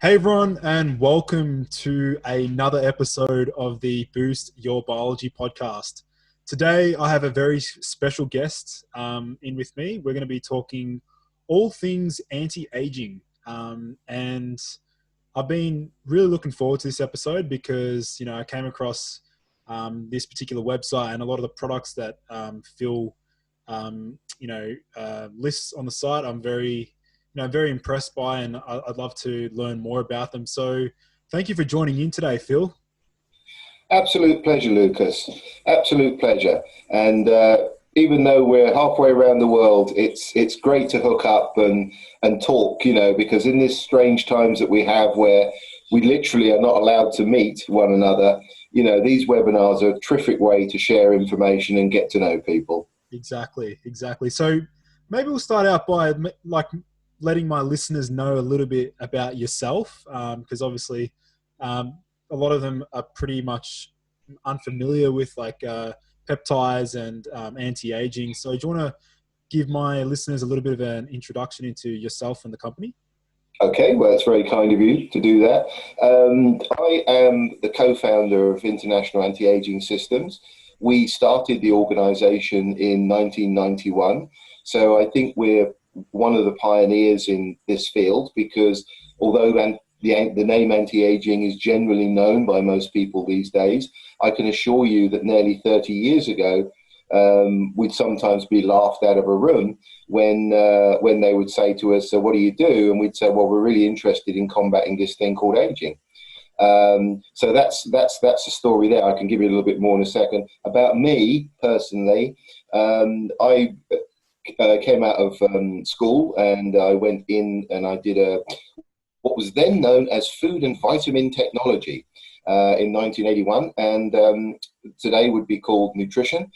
Hey everyone, and welcome to another episode of the Boost Your Biology podcast. Today, I have a very special guest in with me. We're going to be talking all things anti-aging, and I've been really looking forward to this episode because I came across this particular website and a lot of the products that Phil lists on the site. I'm very impressed by, and I'd love to learn more about them. So thank you for joining in today, Phil. Absolute pleasure, Lucas. Absolute pleasure. And even though we're halfway around the world, it's great to hook up and talk, because in this strange times that we have where we literally are not allowed to meet one another, these webinars are a terrific way to share information and get to know people. Exactly. So maybe we'll start out by letting my listeners know a little bit about yourself, because obviously a lot of them are pretty much unfamiliar with peptides and anti-aging. So do you want to give my listeners a little bit of an introduction into yourself and the company? Okay, well, it's very kind of you to do that. I am the co-founder of International Anti-Aging Systems. We started the organization in 1991, so I think we're one of the pioneers in this field because although the name anti-aging is generally known by most people these days, I can assure you that nearly 30 years ago, we'd sometimes be laughed out of a room when they would say to us, "So what do you do?" And we'd say, "Well, we're really interested in combating this thing called aging." So that's the story there. I can give you a little bit more in a second. About me personally, I came out of school and I went in and I did what was then known as food and vitamin technology in 1981, and today would be called nutrition.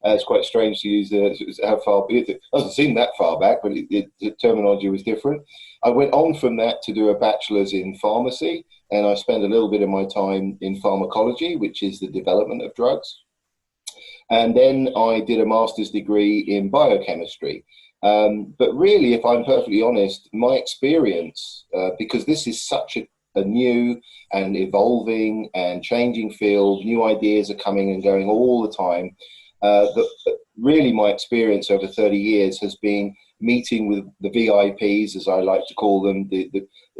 It's quite strange to use how far it doesn't seem that far back, but the terminology was different. I went on from that to do a bachelor's in pharmacy, and I spent a little bit of my time in pharmacology, which is the development of drugs. And then I did a master's degree in biochemistry. But really, if I'm perfectly honest, my experience, because this is such a new and evolving and changing field, new ideas are coming and going all the time. Really, my experience over 30 years has been meeting with the VIPs, as I like to call them,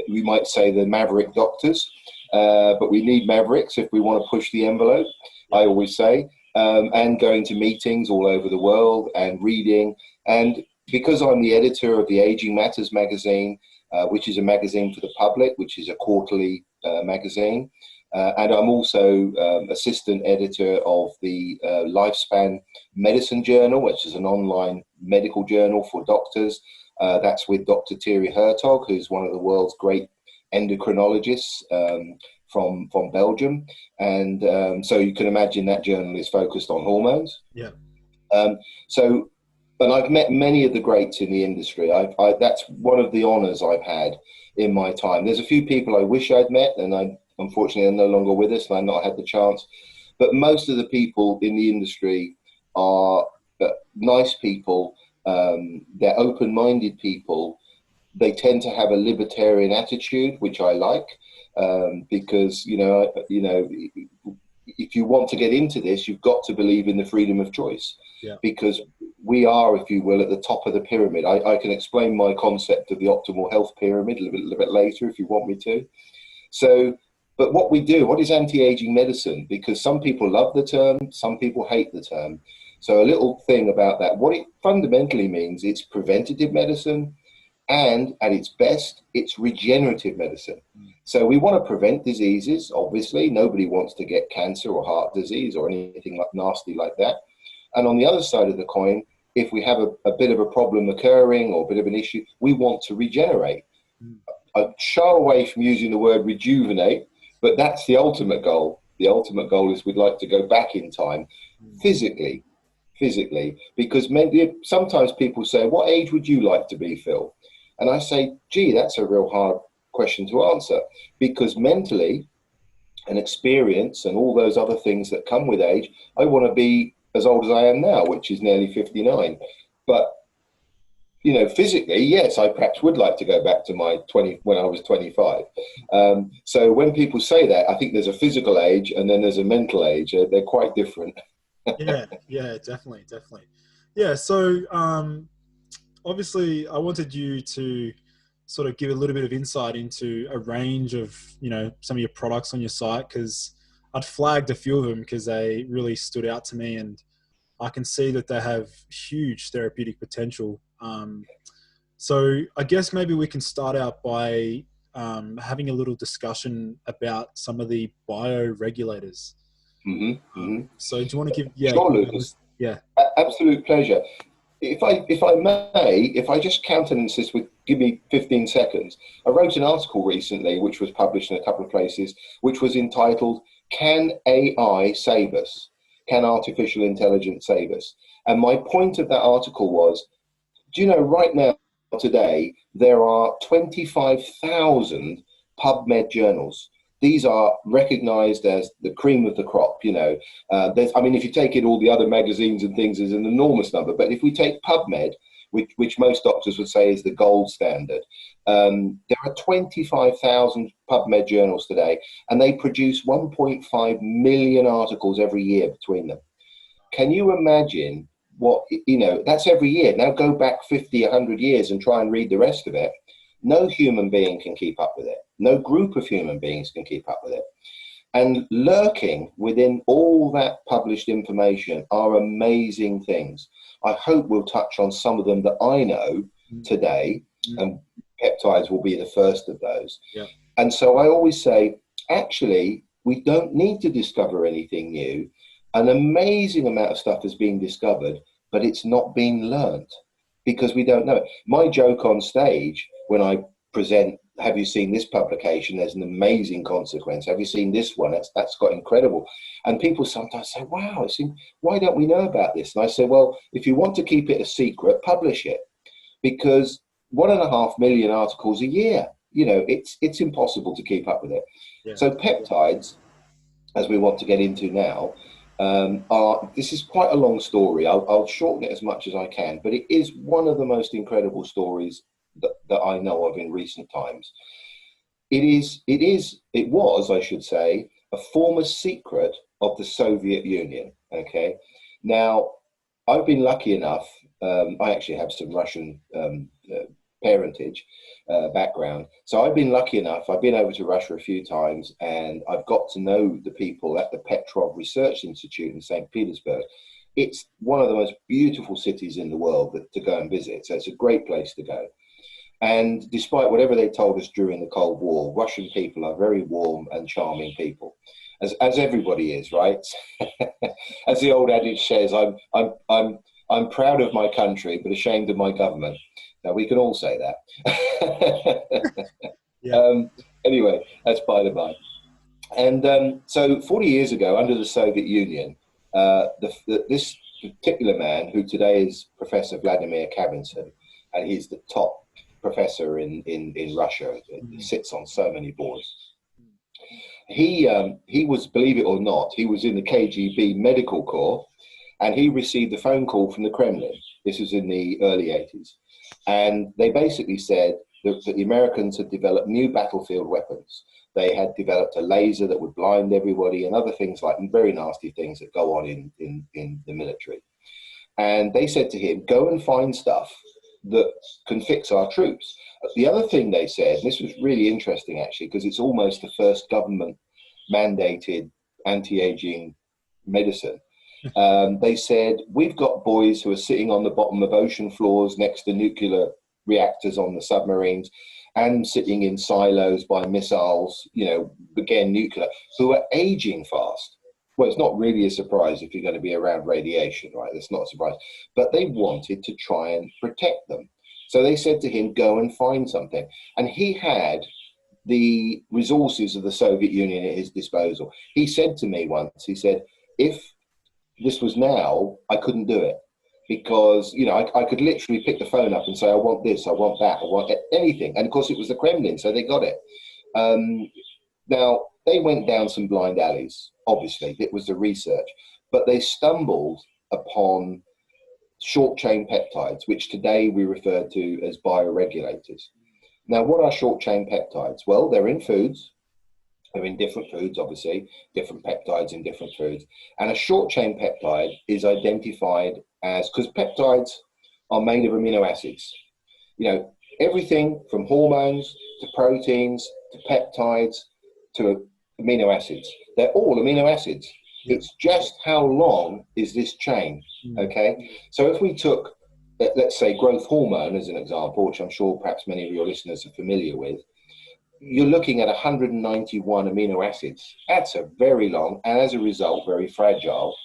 we might say the maverick doctors, but we need mavericks if we want to push the envelope, I always say, and going to meetings all over the world and reading. And because I'm the editor of the Aging Matters magazine, which is a magazine for the public, which is a quarterly magazine, and I'm also assistant editor of the Lifespan Medicine Journal, which is an online medical journal for doctors. That's with Dr. Thierry Hertog, who's one of the world's great endocrinologists from Belgium. And so you can imagine that journal is focused on hormones. Yeah. But I've met many of the greats in the industry. That's one of the honors I've had in my time. There's a few people I wish I'd met, and unfortunately, they're no longer with us, and I've not had the chance. But most of the people in the industry are nice people. They're open-minded people. They tend to have a libertarian attitude, which I like, because if you want to get into this, you've got to believe in the freedom of choice. Yeah. Because we are, if you will, at the top of the pyramid. I can explain my concept of the optimal health pyramid a little bit later if you want me to. So, but what we do, what is anti-aging medicine? Because some people love the term, some people hate the term. So a little thing about that, what it fundamentally means, it's preventative medicine, and at its best, it's regenerative medicine. So we want to prevent diseases, obviously. Nobody wants to get cancer or heart disease or anything nasty like that. And on the other side of the coin, if we have a bit of a problem occurring or a bit of an issue, we want to regenerate. I shy away from using the word rejuvenate, but that's the ultimate goal. The ultimate goal is we'd like to go back in time physically, because sometimes people say, "What age would you like to be, Phil?" And I say, "Gee, that's a real hard question to answer," because mentally and experience and all those other things that come with age, I want to be as old as I am now, which is nearly 59. But physically, yes, I perhaps would like to go back to my 20 when I was 25. So when people say that, I think there's a physical age and then there's a mental age. They're quite different. Yeah, definitely. Yeah, so obviously I wanted you to sort of give a little bit of insight into a range of, some of your products on your site, because I'd flagged a few of them because they really stood out to me, and I can see that they have huge therapeutic potential. So I guess maybe we can start out by having a little discussion about some of the bioregulators. So do you want to Sure, Lucas. yeah. Absolute pleasure. If I just countenance this with, give me 15 seconds. I wrote an article recently, which was published in a couple of places, which was entitled, "Can AI Save Us? Can Artificial Intelligence Save Us?" And my point of that article was, do you know, right now, today, there are 25,000 PubMed journals. These are recognized as the cream of the crop, if you take it, all the other magazines and things is an enormous number. But if we take PubMed, which most doctors would say is the gold standard, there are 25,000 PubMed journals today, and they produce 1.5 million articles every year between them. Can you imagine that's every year. Now go back 50, 100 years and try and read the rest of it. No human being can keep up with it. No group of human beings can keep up with it. And lurking within all that published information are amazing things. I hope we'll touch on some of them that I know today, and peptides will be the first of those. Yeah. And so I always say, actually, we don't need to discover anything new. An amazing amount of stuff is being discovered, but it's not being learnt because we don't know it. My joke on stage when I present, have you seen this publication? There's an amazing consequence. Have you seen this one? That's got incredible. And people sometimes say, wow, why don't we know about this? And I say, well, if you want to keep it a secret, publish it, because 1.5 million articles a year, it's impossible to keep up with it. Yeah. So peptides, as we want to get into now, this is quite a long story. I'll shorten it as much as I can, but it is one of the most incredible stories that I know of in recent times. It was, I should say, a former secret of the Soviet Union. Okay, now I've been lucky enough. I actually have some Russian parentage background, so I've been lucky enough. I've been over to Russia a few times, and I've got to know the people at the Petrov Research Institute in St. Petersburg. It's one of the most beautiful cities in the world to go and visit, so it's a great place to go. And despite whatever they told us during the Cold War, Russian people are very warm and charming people, as everybody is, right? As the old adage says, I'm proud of my country, but ashamed of my government. Now we can all say that. Yeah. Anyway, that's by the by. And so 40 years ago, under the Soviet Union, this particular man, who today is Professor Vladimir Kavinson, and he's the top professor in Russia, he sits on so many boards. He was, believe it or not, he was in the KGB medical corps, and he received a phone call from the Kremlin. This was in the early 80s. And they basically said that the Americans had developed new battlefield weapons. They had developed a laser that would blind everybody and other things like very nasty things that go on in the military. And they said to him, go and find stuff that can fix our troops. The other thing they said, and this was really interesting actually, because it's almost the first government mandated anti-aging medicine. They said, we've got boys who are sitting on the bottom of ocean floors next to nuclear reactors on the submarines and sitting in silos by missiles, again, nuclear, who are aging fast. Well, it's not really a surprise if you're going to be around radiation, right? That's not a surprise. But they wanted to try and protect them. So they said to him, go and find something. And he had the resources of the Soviet Union at his disposal. He said to me once, he said, if this was now, I couldn't do it. Because, I could literally pick the phone up and say, I want this, I want that, I want anything. And of course, it was the Kremlin, so they got it. Now, they went down some blind alleys, obviously. It was the research. But they stumbled upon short-chain peptides, which today we refer to as bioregulators. Now, what are short-chain peptides? Well, they're in foods. They're in different foods, obviously, different peptides in different foods. And a short-chain peptide is identified as, because peptides are made of amino acids. You know, everything from hormones to proteins to peptides to amino acids. They're all amino acids. Yep. It's just how long is this chain, okay? So if we took, let's say, growth hormone as an example, which I'm sure perhaps many of your listeners are familiar with, you're looking at 191 amino acids. That's a very long, and as a result, very fragile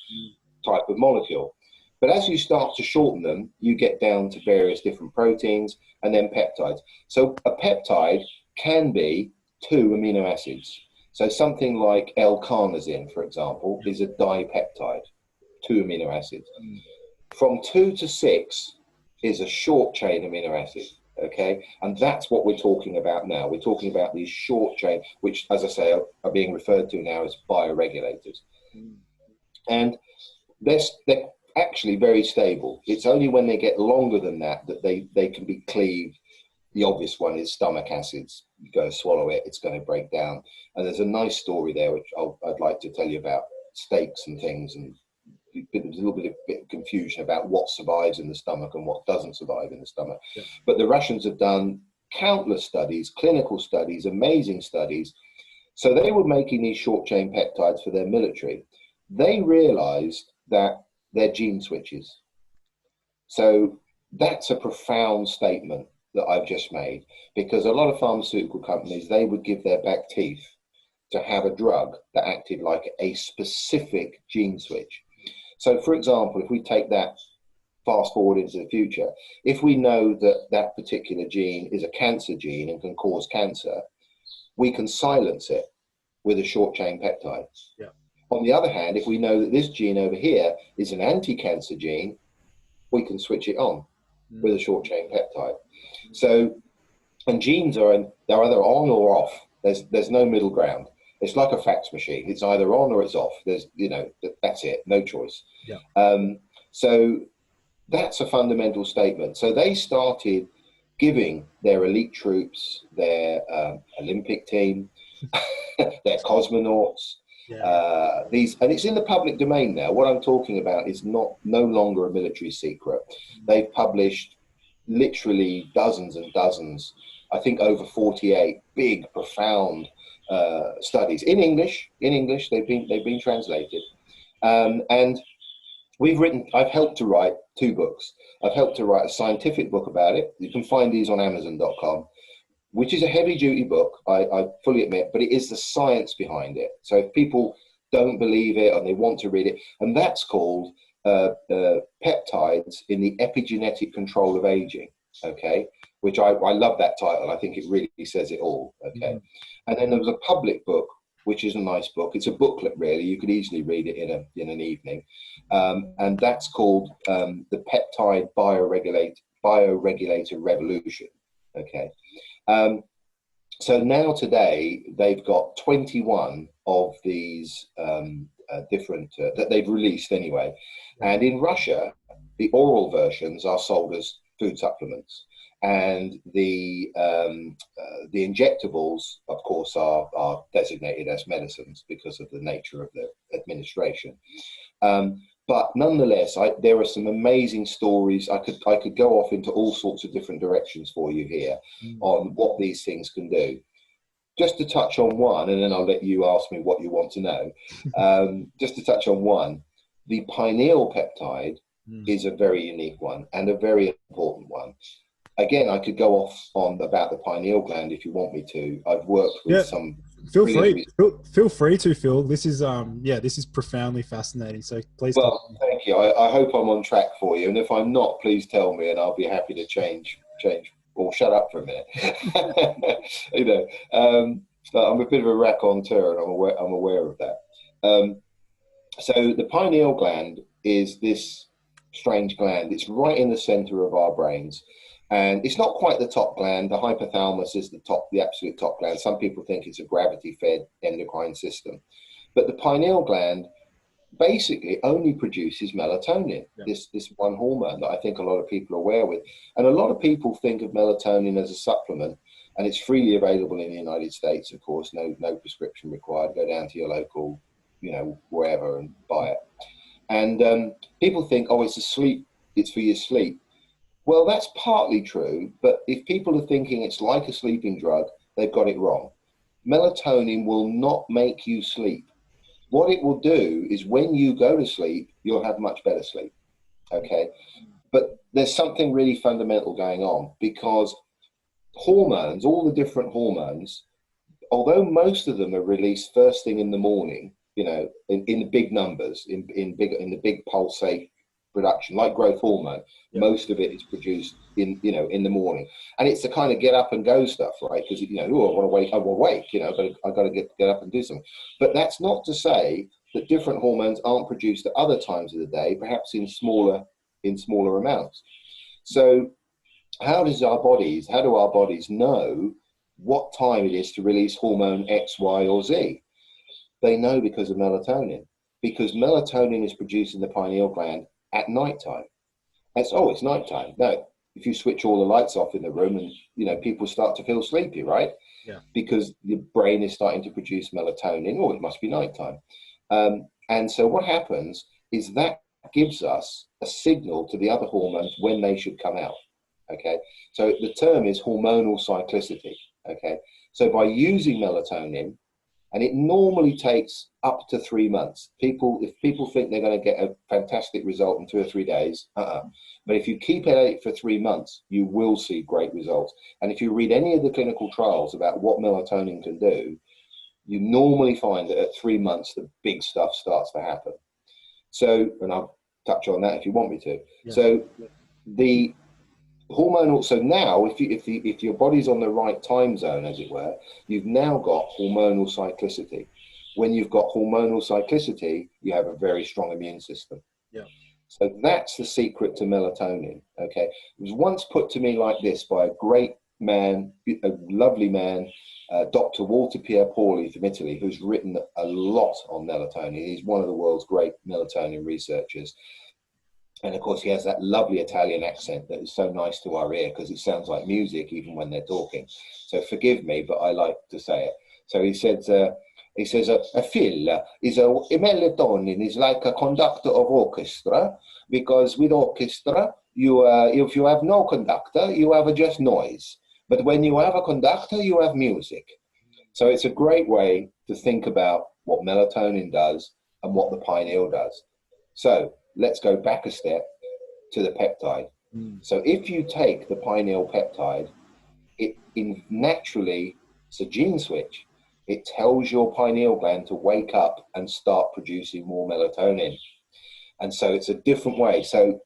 type of molecule. But as you start to shorten them, you get down to various different proteins and then peptides. So a peptide can be 2 amino acids. So something like L-carnosine, for example, is a dipeptide, 2 amino acids. From 2 to 6 is a short chain amino acid, okay? And that's what we're talking about now. We're talking about these short chain, which, as I say, are being referred to now as bioregulators. And they're actually very stable. It's only when they get longer than that that they can be cleaved. The obvious one is stomach acids. You go swallow it, it's going to break down. And there's a nice story there, which I'd like to tell you about steaks and things. And there's a little bit of confusion about what survives in the stomach and what doesn't survive in the stomach. Yeah. But the Russians have done countless studies, clinical studies, amazing studies. So they were making these short chain peptides for their military. They realized that they're gene switches. So that's a profound statement that I've just made, because a lot of pharmaceutical companies, they would give their back teeth to have a drug that acted like a specific gene switch. So for example, if we take that fast forward into the future, if we know that that particular gene is a cancer gene and can cause cancer, we can silence it with a short chain peptide. Yeah. On the other hand, if we know that this gene over here is an anti-cancer gene, we can switch it on with a short chain peptide. So, and genes they're either on or off. There's no middle ground. It's like a fax machine. It's either on or it's off. There's, that's it. No choice. Yeah. So that's a fundamental statement. So they started giving their elite troops, their Olympic team, their cosmonauts, these, and it's in the public domain now. What I'm talking about is no longer a military secret. They've published literally dozens and dozens, I think over 48 big, profound studies in English. They've been translated, and I've helped to write 2 books. I've helped to write a scientific book about it. You can find these on Amazon.com, which is a heavy-duty book, I fully admit, but it is the science behind it. So if people don't believe it and they want to read it, and that's called Peptides in the Epigenetic Control of Aging, okay? Which I love that title. I think it really says it all, okay? And then there was a public book, which is a nice book. It's a booklet, really. You could easily read it in an evening. And that's called The Peptide Bioregulator Revolution, okay? So now today, they've got 21 of these different, that they've released anyway. And in Russia, the oral versions are sold as food supplements. And the injectables, of course, are designated as medicines because of the nature of the administration. But nonetheless, there are some amazing stories. I could go off into all sorts of different directions for you here on what these things can do. Just to touch on one, and then I'll let you ask me what you want to know. Just to touch on one, the pineal peptide is a very unique one and a very important one. Again, I could go off on about the pineal gland if you want me to. I've worked with some. Feel free to, Phil. This is this is profoundly fascinating. So please. Well, thank you. I hope I'm on track for you, and if I'm not, please tell me, and I'll be happy to change or shut up for a minute. I'm a bit of a raconteur, and I'm aware of that. So the pineal gland is this strange gland. It's right in the center of our brains. And it's not quite the top gland. The hypothalamus is the absolute top gland. Some people think it's a gravity-fed endocrine system. But the pineal gland basically only produces melatonin, this one hormone that I think a lot of people are aware with. And a lot of people think of melatonin as a supplement, and it's freely available in the United States, of course, no prescription required. Go down to your local, wherever and buy it. And people think, oh, it's for your sleep. Well, that's partly true, but if people are thinking it's like a sleeping drug, they've got it wrong. Melatonin will not make you sleep. What it will do is when you go to sleep, you'll have much better sleep, okay? But there's something really fundamental going on, because hormones, all the different hormones, although most of them are released first thing in the morning, in big numbers, in the big pulsate production, like growth hormone, most of it is produced in the morning, and it's the kind of get up and go stuff, right? Because I want to wake, I will wake, I've got to get up and do something. But that's not to say that different hormones aren't produced at other times of the day, perhaps in smaller amounts. So how do our bodies know what time it is to release hormone X, Y, or Z? They know because of melatonin, because melatonin is produced in the pineal gland at nighttime. It's nighttime. No, if you switch all the lights off in the room, and people start to feel sleepy, right? Yeah. Because your brain is starting to produce melatonin. Oh, it must be nighttime. And so what happens is that gives us a signal to the other hormones when they should come out. Okay, so the term is hormonal cyclicity. Okay, so by using melatonin, and it normally takes up to 3 months. If people think they're going to get a fantastic result in 2 or 3 days, but if you keep it at it for 3 months, you will see great results. And if you read any of the clinical trials about what melatonin can do, you normally find that at 3 months, the big stuff starts to happen. So, and I'll touch on that if you want me to. Yeah. So the hormonal, so now if your body's on the right time zone, as it were, you've now got hormonal cyclicity. When you've got hormonal cyclicity, you have a very strong immune system. Yeah. So that's the secret to melatonin. Okay, it was once put to me like this by a great man, a lovely man, Dr. Walter Pierpaoli from Italy, who's written a lot on melatonin. He's one of the world's great melatonin researchers. And of course, he has that lovely Italian accent that is so nice to our ear, because it sounds like music even when they're talking. So forgive me, but I like to say it. So he says, a fill is a melatonin is like a conductor of orchestra, because with orchestra, if you have no conductor, you have just noise. But when you have a conductor, you have music. So it's a great way to think about what melatonin does and what the pineal does. So let's go back a step to the peptide. So if you take the pineal peptide, naturally, it's a gene switch. It tells your pineal gland to wake up and start producing more melatonin. And so it's a different way. So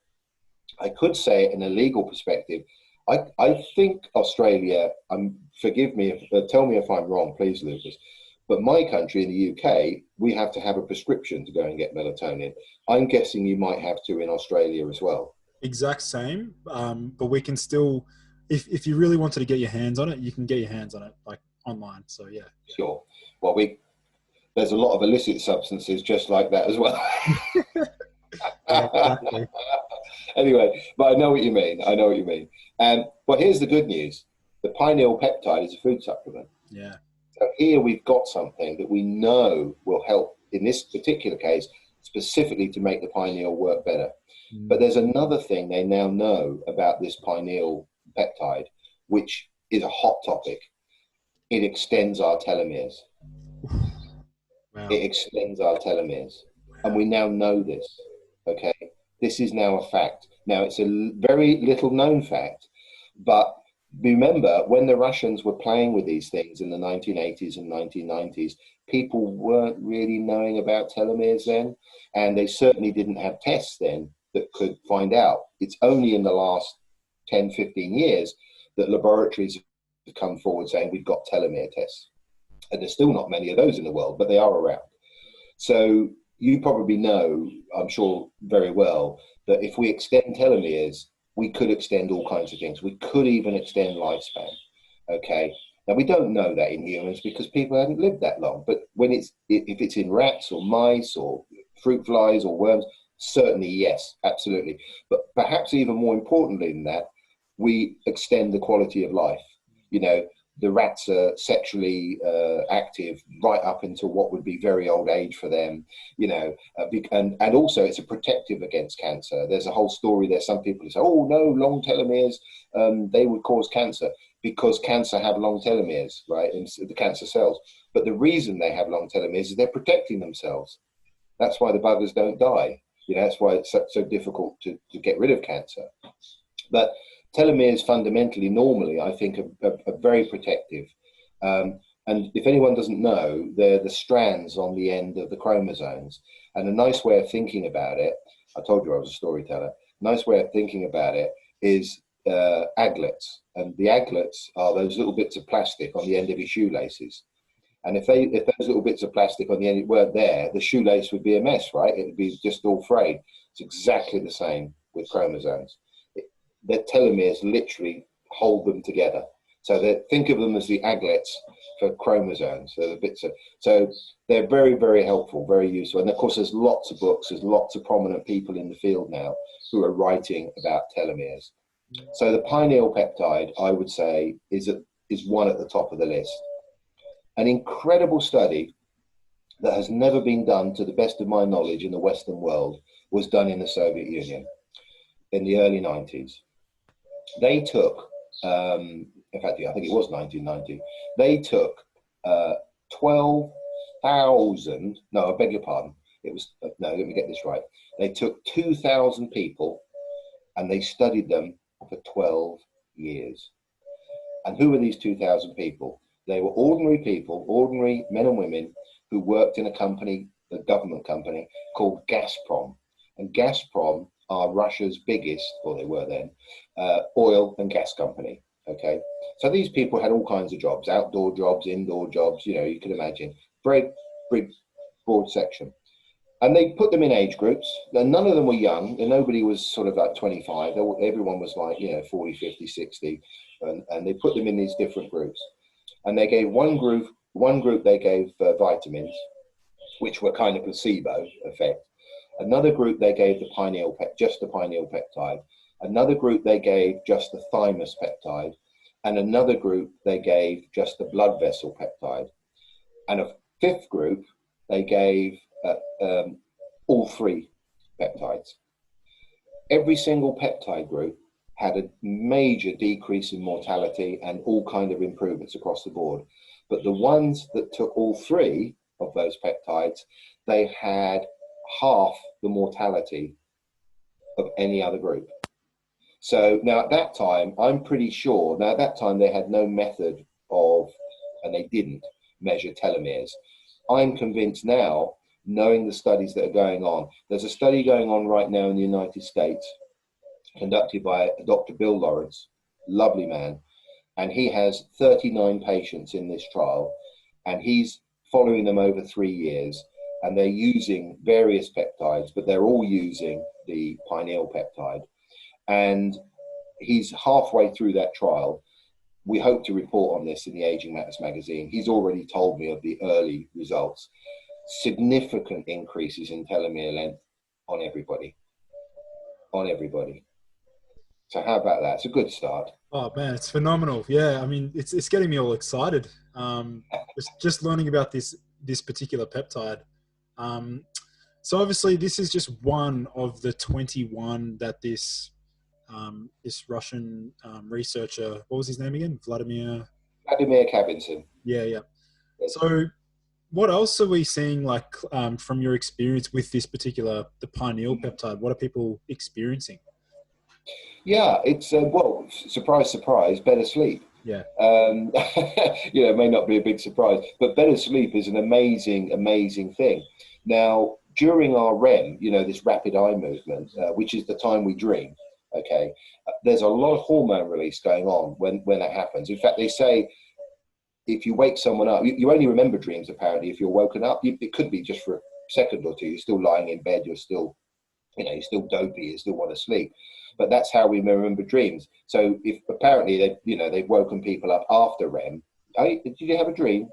I could say it in a legal perspective. I think Australia, forgive me, tell me if I'm wrong, please, Lucas, but my country in the UK, we have to have a prescription to go and get melatonin. I'm guessing you might have to in Australia as well. Exact same, but we can still, if you really wanted to get your hands on it, you can get your hands on it like online. So yeah. Sure. Well, there's a lot of illicit substances just like that as well. Yeah, exactly. Anyway, but I know what you mean. But here's the good news. The pineal peptide is a food supplement. Yeah. So here we've got something that we know will help, in this particular case, specifically to make the pineal work better. But there's another thing they now know about this pineal peptide, which is a hot topic. It extends our telomeres. Wow. It extends our telomeres. Wow. And we now know this, okay? This is now a fact. Now, it's a very little known fact, but remember, when the Russians were playing with these things in the 1980s and 1990s, people weren't really knowing about telomeres then, and they certainly didn't have tests then that could find out. It's only in the last 10, 15 years that laboratories have come forward saying we've got telomere tests. And there's still not many of those in the world, but they are around. So you probably know, I'm sure very well, that if we extend telomeres, we could extend all kinds of things. We could even extend lifespan, okay? Now, we don't know that in humans because people haven't lived that long, but if it's in rats or mice or fruit flies or worms? Certainly, yes, absolutely. But perhaps even more importantly than that, we extend the quality of life. You know, the rats are sexually active right up until what would be very old age for them, you know, and also it's a protective against cancer. There's a whole story there. Some people say, oh, no, long telomeres, they would cause cancer, because cancer have long telomeres, right, in the cancer cells. But the reason they have long telomeres is they're protecting themselves. That's why the buggers don't die. You know, that's why it's so difficult to get rid of cancer. But telomeres fundamentally, normally, I think, are very protective. And if anyone doesn't know, they're the strands on the end of the chromosomes. And a nice way of thinking about it, I told you I was a storyteller, nice way of thinking about it is aglets. And the aglets are those little bits of plastic on the end of your shoelaces. And if those little bits of plastic on the end weren't there, the shoelace would be a mess, right? It would be just all frayed. It's exactly the same with chromosomes. The telomeres literally hold them together. So think of them as the aglets for chromosomes. So they're very, very helpful, very useful. And of course, there's lots of books, there's lots of prominent people in the field now who are writing about telomeres. So the pineal peptide, I would say, is one at the top of the list. An incredible study that has never been done, to the best of my knowledge, in the Western world was done in the Soviet Union in the early 90s. They took, in fact, I think it was 1990, they took 12,000, no, I beg your pardon, it was, no, let me get this right. They took 2,000 people and they studied them for 12 years. And who were these 2,000 people? They were ordinary people, ordinary men and women who worked in a company, a government company called Gazprom. And Gazprom are Russia's biggest, or they were then, oil and gas company. Okay, so these people had all kinds of jobs, outdoor jobs, indoor jobs, you know, you can imagine, very broad section. And they put them in age groups, and none of them were young, and nobody was sort of like 25, everyone was like, you know, 40, 50, 60, and they put them in these different groups. And they gave one group they gave vitamins, which were kind of placebo effect. Another group they gave just the pineal peptide. Another group they gave just the thymus peptide. And another group they gave just the blood vessel peptide. And a fifth group they gave all three peptides. Every single peptide group had a major decrease in mortality and all kind of improvements across the board. But the ones that took all three of those peptides, they had half the mortality of any other group. So now at that time, I'm pretty sure, now at that time they had no method of, and they didn't measure telomeres. I'm convinced now, knowing the studies that are going on, there's a study going on right now in the United States, conducted by Dr. Bill Lawrence, lovely man, and he has 39 patients in this trial, and he's following them over 3 years, and they're using various peptides, but they're all using the pineal peptide. And he's halfway through that trial. We hope to report on this in the Aging Matters magazine. He's already told me of the early results. Significant increases in telomere length on everybody. So how about that? It's a good start. Oh man, it's phenomenal. Yeah, I mean, it's getting me all excited. Just learning about this particular peptide. So obviously, this is just one of the 21 that this Russian researcher, what was his name again? Vladimir Kabinson. Yeah, yeah. So what else are we seeing, like, from your experience with this particular, the pineal peptide? What are people experiencing? Yeah, it's, well, surprise, surprise, better sleep. Yeah. You know, it may not be a big surprise, but better sleep is an amazing, amazing thing. Now, during our REM, you know, this rapid eye movement, which is the time we dream, okay, there's a lot of hormone release going on when that happens. In fact, they say if you wake someone up, you only remember dreams, apparently, if you're woken up. It could be just for a second or two. You're still lying in bed, you're still, you know, you're still dopey, you still want to sleep. But that's how we remember dreams. So if apparently they've woken people up after REM. Hey, did you have a dream?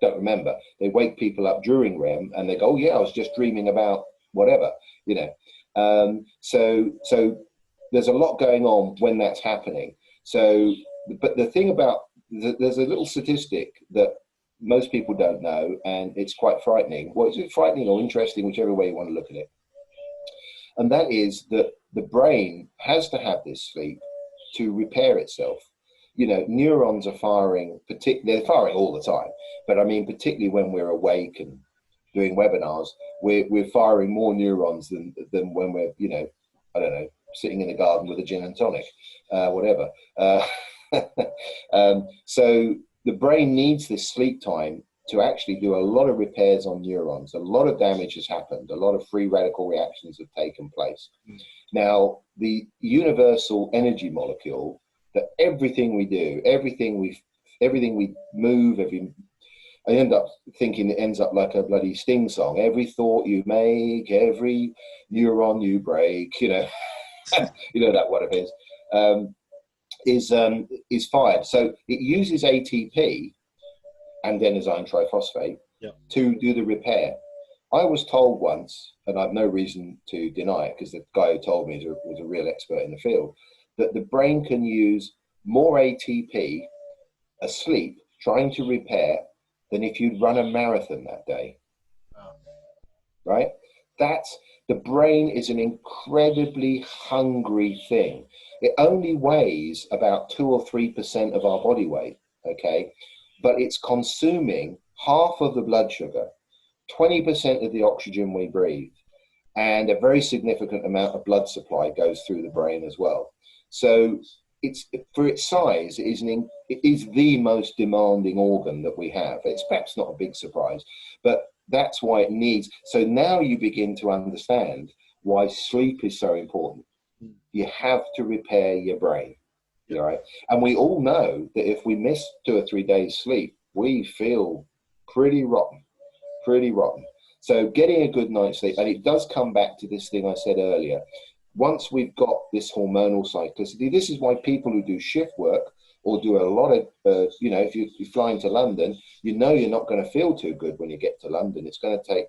Don't remember. They wake people up during REM and they go, oh yeah, I was just dreaming about whatever, you know. So there's a lot going on when that's happening. So, but the thing about, there's a little statistic that most people don't know, and it's quite frightening. Well, is it frightening or interesting, whichever way you want to look at it? And that is that the brain has to have this sleep to repair itself. You know, neurons are firing, they're firing all the time, but I mean, particularly when we're awake and doing webinars, we're firing more neurons than when we're, you know, I don't know, sitting in the garden with a gin and tonic, whatever. So the brain needs this sleep time to actually do a lot of repairs on neurons. A lot of damage has happened. A lot of free radical reactions have taken place. Now, the universal energy molecule, that everything we do, everything we move, I end up thinking it ends up like a bloody Sting song. Every thought you make, every neuron you break, you know, you know that what it is fired. So it uses ATP and enzyme triphosphate to do the repair. I was told once, and I've no reason to deny it because the guy who told me was a real expert in the field, that the brain can use more ATP asleep trying to repair than if you'd run a marathon that day. Right? The brain is an incredibly hungry thing. It only weighs about 2 or 3% of our body weight, okay? But it's consuming half of the blood sugar, 20% of the oxygen we breathe, and a very significant amount of blood supply goes through the brain as well. So it's, for its size, it is the most demanding organ that we have. It's perhaps not a big surprise, but that's why it needs. So now you begin to understand why sleep is so important. You have to repair your brain, right? And we all know that if we miss 2 or 3 days sleep, we feel pretty rotten. So getting a good night's sleep, and it does come back to this thing I said earlier. Once we've got this hormonal cyclicity, this is why people who do shift work or do a lot of, you know, if you're flying to London, you know you're not going to feel too good when you get to London. It's going to take,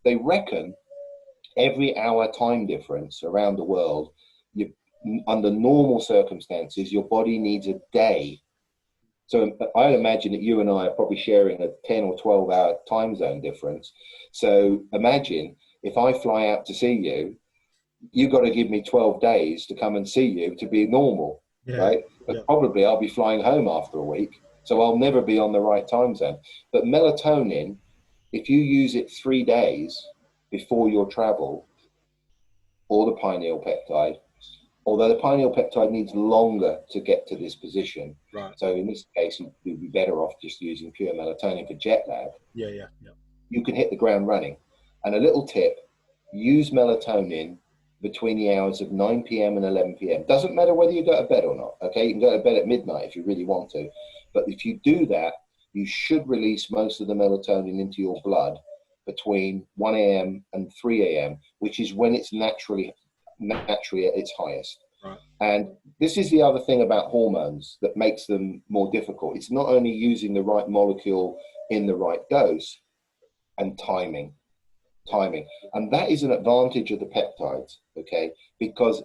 they reckon, every hour time difference around the world, under normal circumstances, your body needs a day. So I imagine that you and I are probably sharing a 10 or 12 hour time zone difference. So imagine if I fly out to see you, you've got to give me 12 days to come and see you to be normal, right? But probably I'll be flying home after a week, so I'll never be on the right time zone. But melatonin, if you use it 3 days before your travel, or the pineal peptide, although the pineal peptide needs longer to get to this position. Right. So in this case, you'd be better off just using pure melatonin for jet lag. Yeah. You can hit the ground running. And a little tip, use melatonin between the hours of 9 p.m. and 11 p.m. Doesn't matter whether you go to bed or not, okay? You can go to bed at midnight if you really want to. But if you do that, you should release most of the melatonin into your blood between 1 a.m. and 3 a.m., which is when it's naturally at its highest. Right. And this is the other thing about hormones that makes them more difficult. It's not only using the right molecule in the right dose and timing. And that is an advantage of the peptides, okay? Because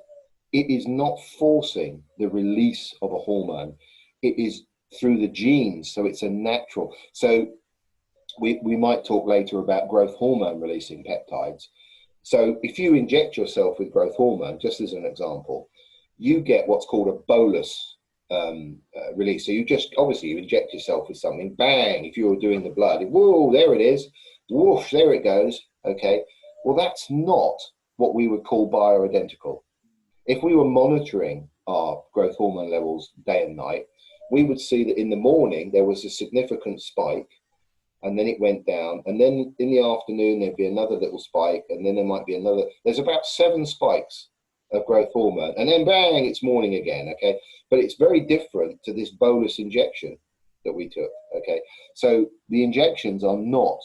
it is not forcing the release of a hormone. It is through the genes, so it's a natural. So we might talk later about growth hormone releasing peptides. So if you inject yourself with growth hormone, just as an example, you get what's called a bolus release. So you just, obviously you inject yourself with something, bang, if you were doing the blood, whoa, there it is, whoosh, there it goes, okay? Well, that's not what we would call bioidentical. If we were monitoring our growth hormone levels day and night, we would see that in the morning there was a significant spike, and then it went down, and then in the afternoon there'd be another little spike, and then there might be another. There's about 7 spikes of growth hormone, and then bang, it's morning again, okay? But it's very different to this bolus injection that we took, okay? So the injections are not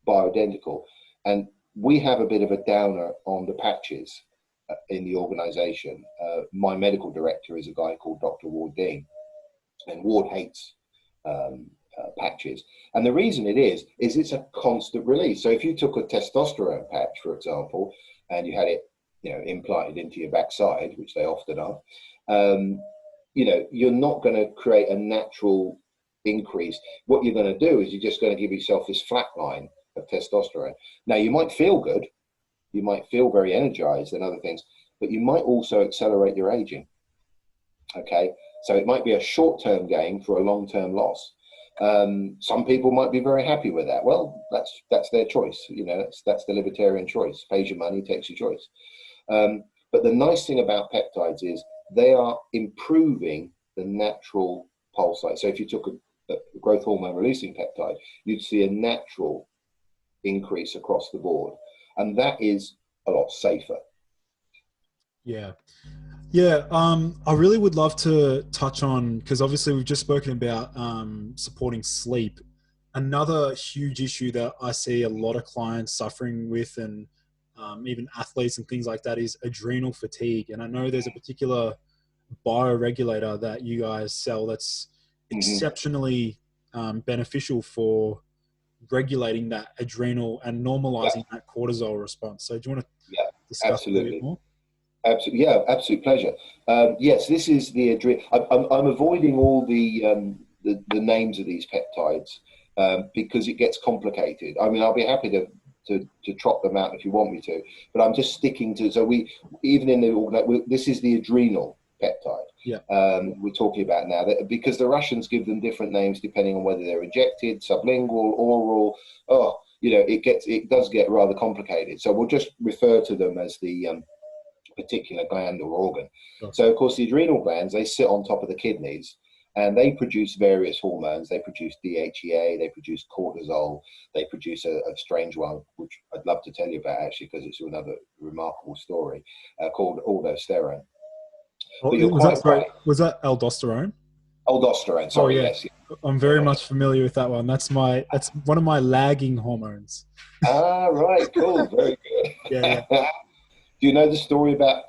bioidentical, and we have a bit of a downer on the patches in the organization. My medical director is a guy called Dr. Ward Dean, and Ward hates patches. And the reason it is it's a constant release. So if you took a testosterone patch, for example, and you had it, implanted into your backside, which they often are, you're not going to create a natural increase. What you're going to do is you're just going to give yourself this flat line of testosterone. Now, you might feel good, you might feel very energized and other things, but you might also accelerate your aging. Okay, so it might be a short-term gain for a long-term loss. Some people might be very happy with that. Well, that's their choice. That's the libertarian choice. Pays your money, takes your choice. But the nice thing about peptides is they are improving the natural pulse rate. So if you took a growth hormone releasing peptide, you'd see a natural increase across the board, and that is a lot safer. Yeah, I really would love to touch on, because obviously we've just spoken about supporting sleep. Another huge issue that I see a lot of clients suffering with, and even athletes and things like that, is adrenal fatigue. And I know there's a particular bioregulator that you guys sell that's exceptionally beneficial for regulating that adrenal and normalizing that cortisol response. So do you want to discuss a little bit more? Absolutely, yeah, absolute pleasure. Yes, this is the adrenal. I'm avoiding all the names of these peptides because it gets complicated. I mean, I'll be happy to trot them out if you want me to, but I'm just sticking to. So this is the adrenal peptide. Yeah. We're talking about now because the Russians give them different names depending on whether they're injected, sublingual, oral. It does get rather complicated. So we'll just refer to them as the particular gland or organ. Sure. So of course the adrenal glands, they sit on top of the kidneys and they produce various hormones. They produce DHEA, they produce cortisol, they produce a strange one which I'd love to tell you about actually, because it's another remarkable story, called aldosterone. Was that aldosterone? Aldosterone, sorry. Yes. I'm very much familiar with that one. That's one of my lagging hormones. Right, cool, very good. Yeah. Do you know the story about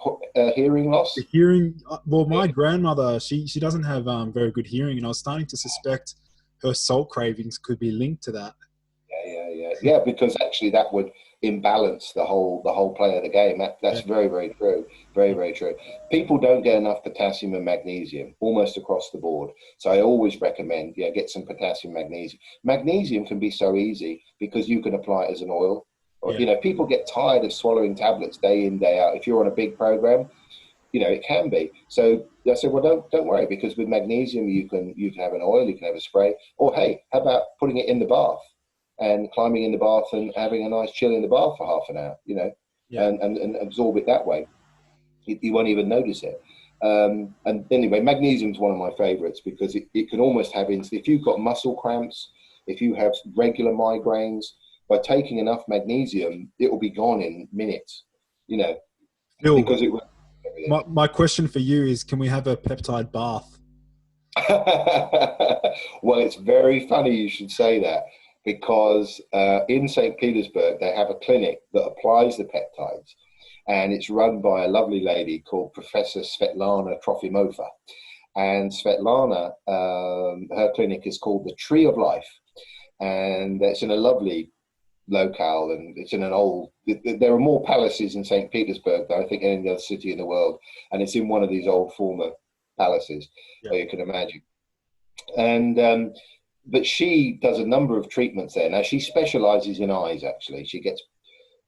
hearing loss? The hearing, well, my grandmother, she doesn't have very good hearing, and I was starting to suspect her salt cravings could be linked to that. Yeah, because actually that would imbalance the whole play of the game. That's very, very true. Very, very true. People don't get enough potassium and magnesium almost across the board. So I always recommend, get some potassium, magnesium. Magnesium can be so easy because you can apply it as an oil. People get tired of swallowing tablets day in, day out. If you're on a big program, it can be. So I said, well, don't worry, because with magnesium, you can have an oil, you can have a spray, or hey, how about putting it in the bath and climbing in the bath and having a nice chill in the bath for half an hour, and absorb it that way. You won't even notice it. And anyway, magnesium is one of my favorites because it can almost have, if you've got muscle cramps, if you have regular migraines, by taking enough magnesium, it will be gone in minutes, Phil, because it will. My question for you is, can we have a peptide bath? Well, it's very funny you should say that, because in St. Petersburg, they have a clinic that applies the peptides, and it's run by a lovely lady called Professor Svetlana Trofimova. And Svetlana, her clinic is called the Tree of Life, and it's in a lovely locale, and it's in an old, there are more palaces in St. Petersburg than I think any other city in the world, and it's in one of these old former palaces, so you can imagine. And but she does a number of treatments there. Now she specializes in eyes, actually. She gets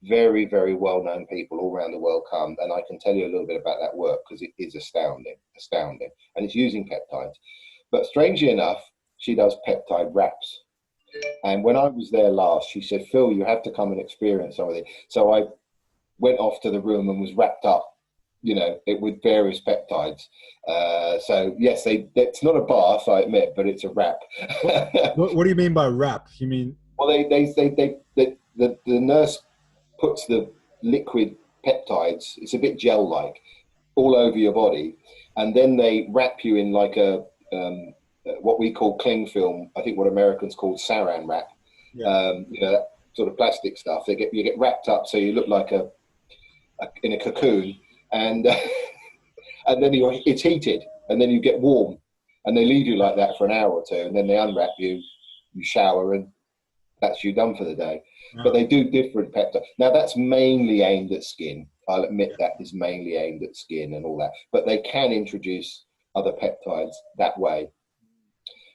very, very well-known people all around the world come, and I can tell you a little bit about that work because it is astounding, and it's using peptides. But strangely enough, she does peptide wraps. And when I was there last, she said, Phil, you have to come and experience some of it. So I went off to the room and was wrapped up, with various peptides. So yes, it's not a bath, I admit, but it's a wrap. What do you mean by wrap? You mean? Well, the nurse puts the liquid peptides, it's a bit gel-like, all over your body, and then they wrap you in like a what we call cling film. I think what Americans call saran wrap. That sort of plastic stuff. You get wrapped up so you look like in a cocoon, and and then it's heated, and then you get warm, and they leave you like that for an hour or two, and then they unwrap you. you shower, and that's you done for the day. But Wow. they do different peptides. Now, that's mainly aimed at skin. I'll admit Yeah. that is mainly aimed at skin and all that. But they can introduce other peptides that way.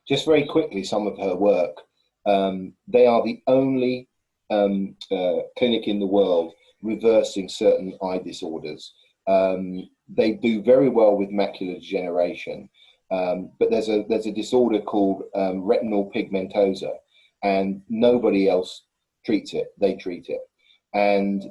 Just very quickly, some of her work. They are the only clinic in the world reversing certain eye disorders. They do very well with macular degeneration, but there's a disorder called retinal pigmentosa, and nobody else treats it. They treat it, and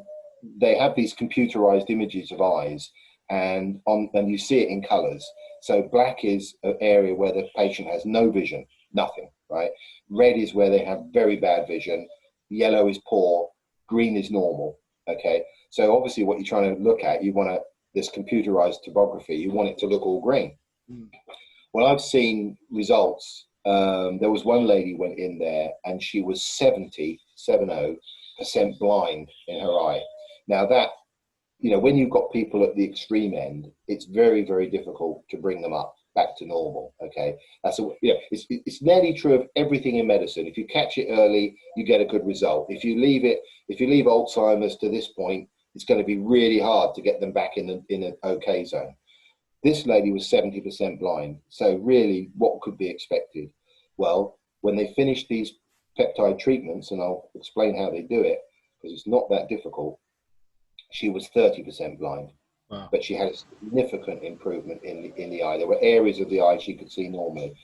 they have these computerized images of eyes, and you see it in colors. So black is an area where the patient has no vision, nothing, right? Red is where they have very bad vision. Yellow is poor. Green is normal. Okay. So obviously what you're trying to look at, this computerized topography, you want it to look all green. Mm. Well, I've seen results. There was one lady went in there and she was 70% blind in her eye. Now that, when you've got people at the extreme end, it's very, very difficult to bring them up back to normal. Okay, it's nearly true of everything in medicine. If you catch it early, you get a good result. If you leave Alzheimer's to this point, it's going to be really hard to get them back in an okay zone. This lady was 70% blind. So really, what could be expected? Well, when they finish these peptide treatments, and I'll explain how they do it, because it's not that difficult, she was 30% blind. Wow. But she had a significant improvement in the eye. There were areas of the eye she could see normally.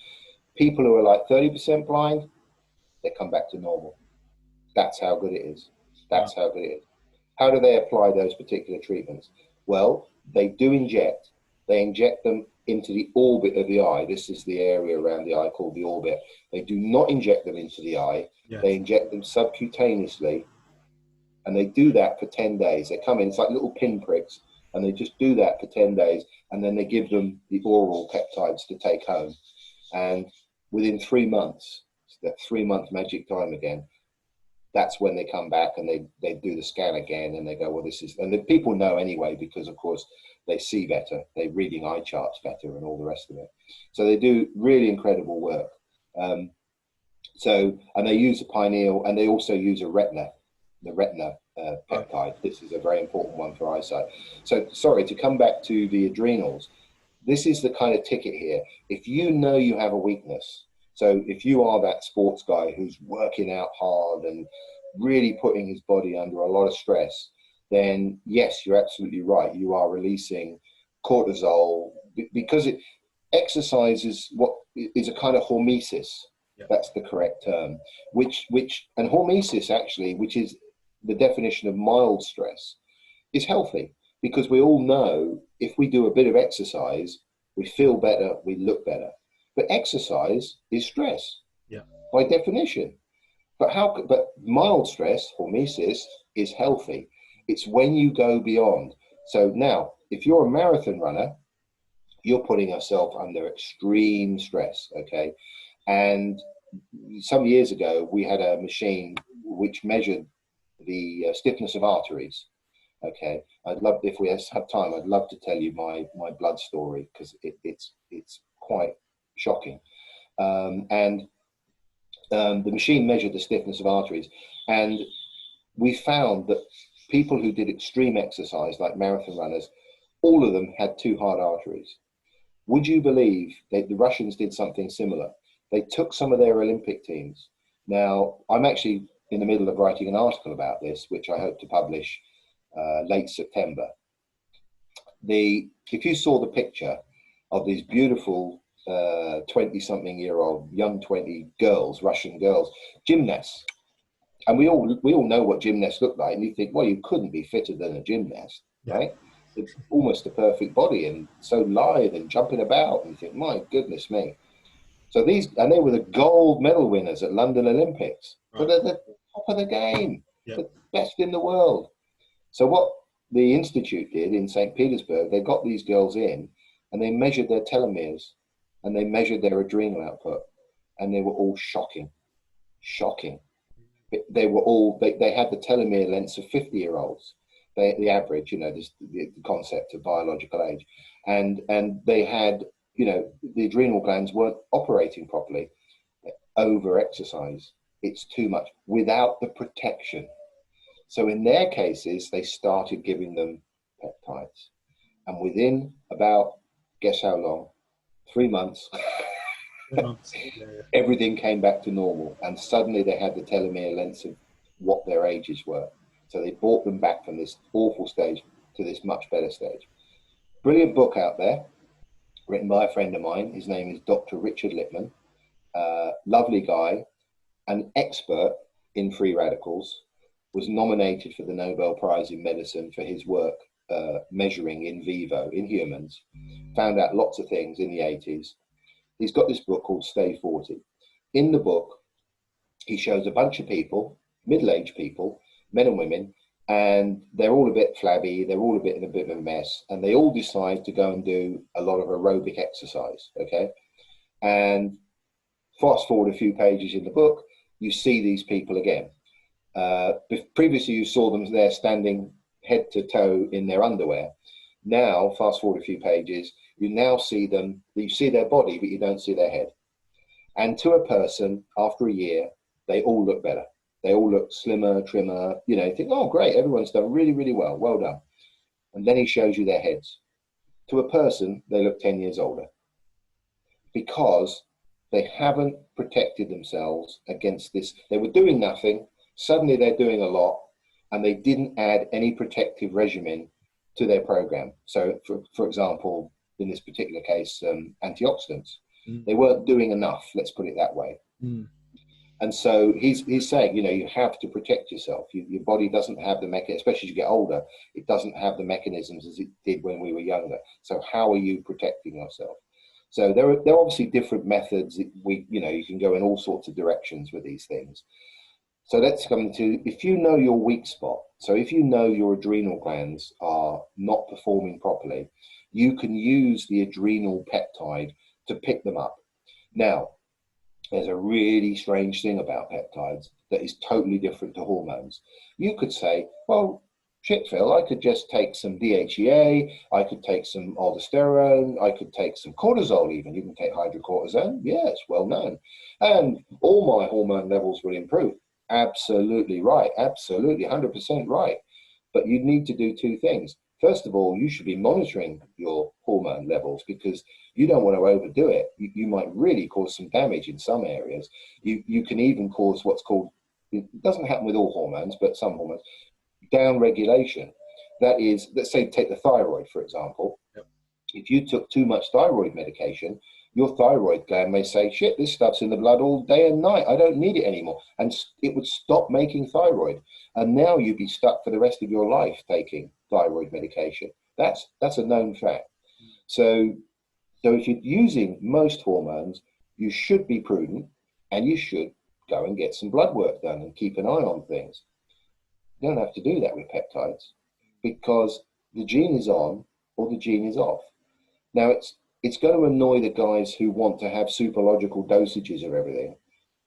People who are like 30% blind, they come back to normal. That's how good it is. That's how good it is. How do they apply those particular treatments? Well, they do inject. They inject them into the orbit of the eye. This is the area around the eye called the orbit. They do not inject them into the eye. Yes. They inject them subcutaneously, and they do that for 10 days. They come in, it's like little pinpricks, and they just do that for 10 days, and then they give them the oral peptides to take home. And within 3 months, that 3-month magic time again, that's when they come back and they do the scan again, and they go, well, this is, and the people know anyway, because of course they see better, they're reading eye charts better and all the rest of it. So they do really incredible work. And they use a pineal, and they also use the retina peptide. This is a very important one for eyesight. So, sorry, to come back to the adrenals, this is the kind of ticket here. If you know you have a weakness, so if you are that sports guy who's working out hard and really putting his body under a lot of stress, then yes, you're absolutely right. You are releasing cortisol, because exercise is what is a kind of hormesis. Yep. That's the correct term. And hormesis actually, which is the definition of mild stress, is healthy, because we all know if we do a bit of exercise, we feel better, we look better. But exercise is stress, by definition. But mild stress, hormesis, is healthy. It's when you go beyond. So now, if you're a marathon runner, you're putting yourself under extreme stress, okay? And some years ago, we had a machine which measured the stiffness of arteries. Okay, if we have time, I'd love to tell you my blood story, because it's quite shocking. The machine measured the stiffness of arteries, and we found that people who did extreme exercise, like marathon runners, all of them had too hard arteries. Would you believe that the Russians did something similar? They took some of their Olympic teams. Now, I'm actually in the middle of writing an article about this, which I hope to publish late September. If you saw the picture of these beautiful 20-something-year-old, young 20 girls, Russian girls, gymnasts, and we all know what gymnasts look like, and you think, well, you couldn't be fitter than a gymnast, right? It's almost a perfect body, and so lithe and jumping about, and you think, my goodness me. So they were the gold medal winners at London Olympics. Right. So they're the top of the game, the best in the world. So what the Institute did in St. Petersburg, they got these girls in, and they measured their telomeres, and they measured their adrenal output, and they were all shocking. They were all, they had the telomere lengths of 50-year-olds, the average, the concept of biological age. And they had, the adrenal glands weren't operating properly. over exercise. It's too much without the protection. So in their cases, they started giving them peptides. And within about, guess how long? 3 months, 3 months. Yeah. everything came back to normal. And suddenly they had the telomere lengths of what their ages were. So they brought them back from this awful stage to this much better stage. Brilliant book out there, written by a friend of mine. His name is Dr. Richard Lippmann. Lovely guy, an expert in free radicals, was nominated for the Nobel Prize in Medicine for his work measuring in vivo, in humans. Found out lots of things in the 80s. He's got this book called Stay 40. In the book, he shows a bunch of people, middle-aged people, men and women, and they're all a bit flabby, they're all in a bit of a mess, and they all decide to go and do a lot of aerobic exercise, okay? And fast forward a few pages in the book, you see these people again. Previously, you saw them there standing head to toe in their underwear. Now, fast forward a few pages, you now see them, you see their body, but you don't see their head. And to a person, after a year, they all look better. They all look slimmer, trimmer, you think, oh, great, everyone's done really, really well. Well done. And then he shows you their heads. To a person, they look 10 years older because they haven't protected themselves against this. They were doing nothing. Suddenly they're doing a lot, and they didn't add any protective regimen to their program. So, for example, in this particular case, antioxidants. They weren't doing enough, let's put it that way. And so he's saying, you have to protect yourself. Your body doesn't have the mechanism, especially as you get older, it doesn't have the mechanisms as it did when we were younger. So how are you protecting yourself? So there are obviously different methods. You can go in all sorts of directions with these things. So let's come to, if you know your weak spot, so if you know your adrenal glands are not performing properly, you can use the adrenal peptide to pick them up. Now, there's a really strange thing about peptides that is totally different to hormones. You could say, well, shit, Phil, I could just take some DHEA, I could take some aldosterone, I could take some cortisol even. You can take hydrocortisone. Yeah, it's well known. And all my hormone levels will improve. Absolutely right. Absolutely, 100% right. But you need to do two things. First of all, you should be monitoring your hormone levels because you don't want to overdo it. You might really cause some damage in some areas. You can even cause what's called, it doesn't happen with all hormones, but some hormones, down regulation. That is, let's say take the thyroid, for example. Yep. If you took too much thyroid medication, your thyroid gland may say, shit, this stuff's in the blood all day and night. I don't need it anymore. And it would stop making thyroid. And now you'd be stuck for the rest of your life taking thyroid medication. That's a known fact. So if you're using most hormones, you should be prudent and you should go and get some blood work done and keep an eye on things. You don't have to do that with peptides because the gene is on or the gene is off. Now, it's going to annoy the guys who want to have superlogical dosages of everything,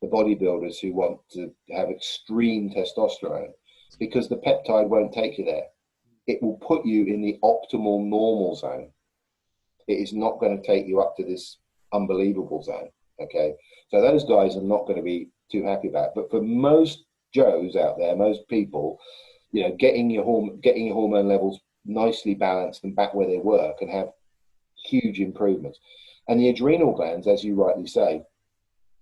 the bodybuilders who want to have extreme testosterone, because the peptide won't take you there. It will put you in the optimal normal zone. It is not going to take you up to this unbelievable zone, okay? So those guys are not going to be too happy about it. But for most Joes out there, most people, getting your hormone levels nicely balanced and back where they were can have huge improvements. And the adrenal glands, as you rightly say,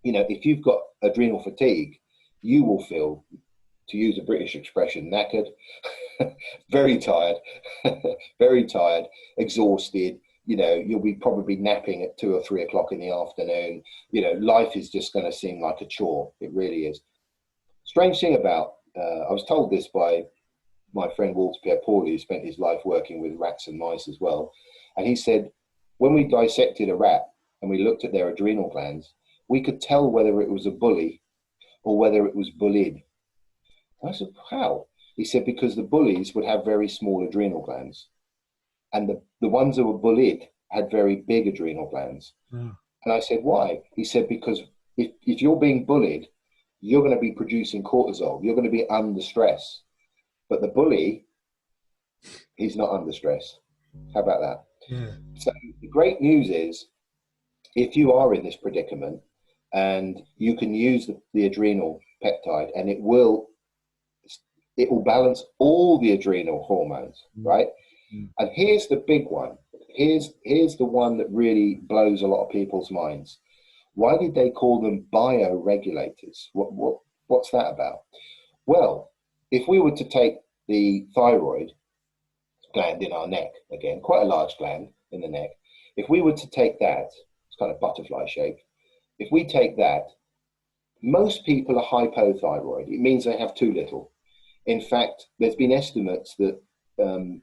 if you've got adrenal fatigue, you will feel, to use a British expression, knackered, very tired, very tired, exhausted. You'll be probably napping at 2 or 3 o'clock in the afternoon. Life is just going to seem like a chore. It really is. Strange thing about, I was told this by my friend Walter Pierre Pauli, who spent his life working with rats and mice as well. And he said, when we dissected a rat and we looked at their adrenal glands, we could tell whether it was a bully or whether it was bullied. I said, how? He said, because the bullies would have very small adrenal glands. And the ones that were bullied had very big adrenal glands. And I said, why? He said, because if you're being bullied, you're going to be producing cortisol. You're going to be under stress. But the bully, he's not under stress. How about that? Yeah. So the great news is, if you are in this predicament, and you can use the adrenal peptide, and it will balance all the adrenal hormones, right? And here's the big one. Here's the one that really blows a lot of people's minds. Why did they call them bioregulators? What's that about? Well, if we were to take the thyroid gland in our neck, again, quite a large gland in the neck, if we were to take that, it's kind of butterfly shaped, if we take that, most people are hypothyroid. It means they have too little. In fact, there's been estimates that 30%,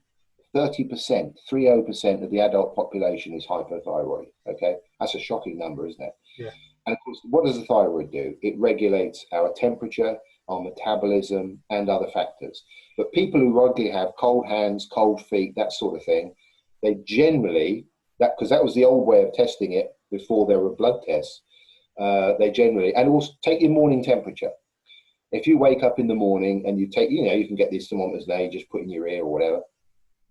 30% of the adult population is hypothyroid. Okay, that's a shocking number, isn't it? Yeah. And of course, what does the thyroid do? It regulates our temperature, our metabolism, and other factors. But people who regularly have cold hands, cold feet, that sort of thing, they generally, because that was the old way of testing it before there were blood tests, they generally, and also take your morning temperature. If you wake up in the morning and you take, you can get these thermometers now, you just put in your ear or whatever,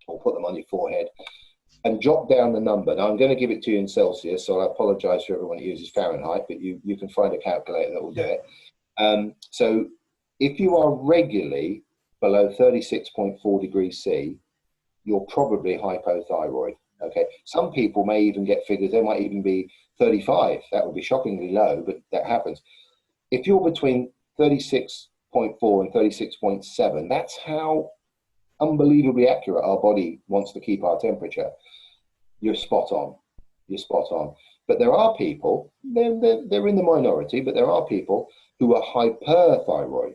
or put them on your forehead, and jot down the number. Now, I'm going to give it to you in Celsius, so I apologize for everyone who uses Fahrenheit, but you can find a calculator that will do it. So if you are regularly below 36.4 degrees C, you're probably hypothyroid. Okay. Some people may even get figures, they might even be 35. That would be shockingly low, but that happens. If you're between 36.4 and 36.7, that's how unbelievably accurate our body wants to keep our temperature. You're spot on. You're spot on. But there are people, they're in the minority, but there are people who are hyperthyroid.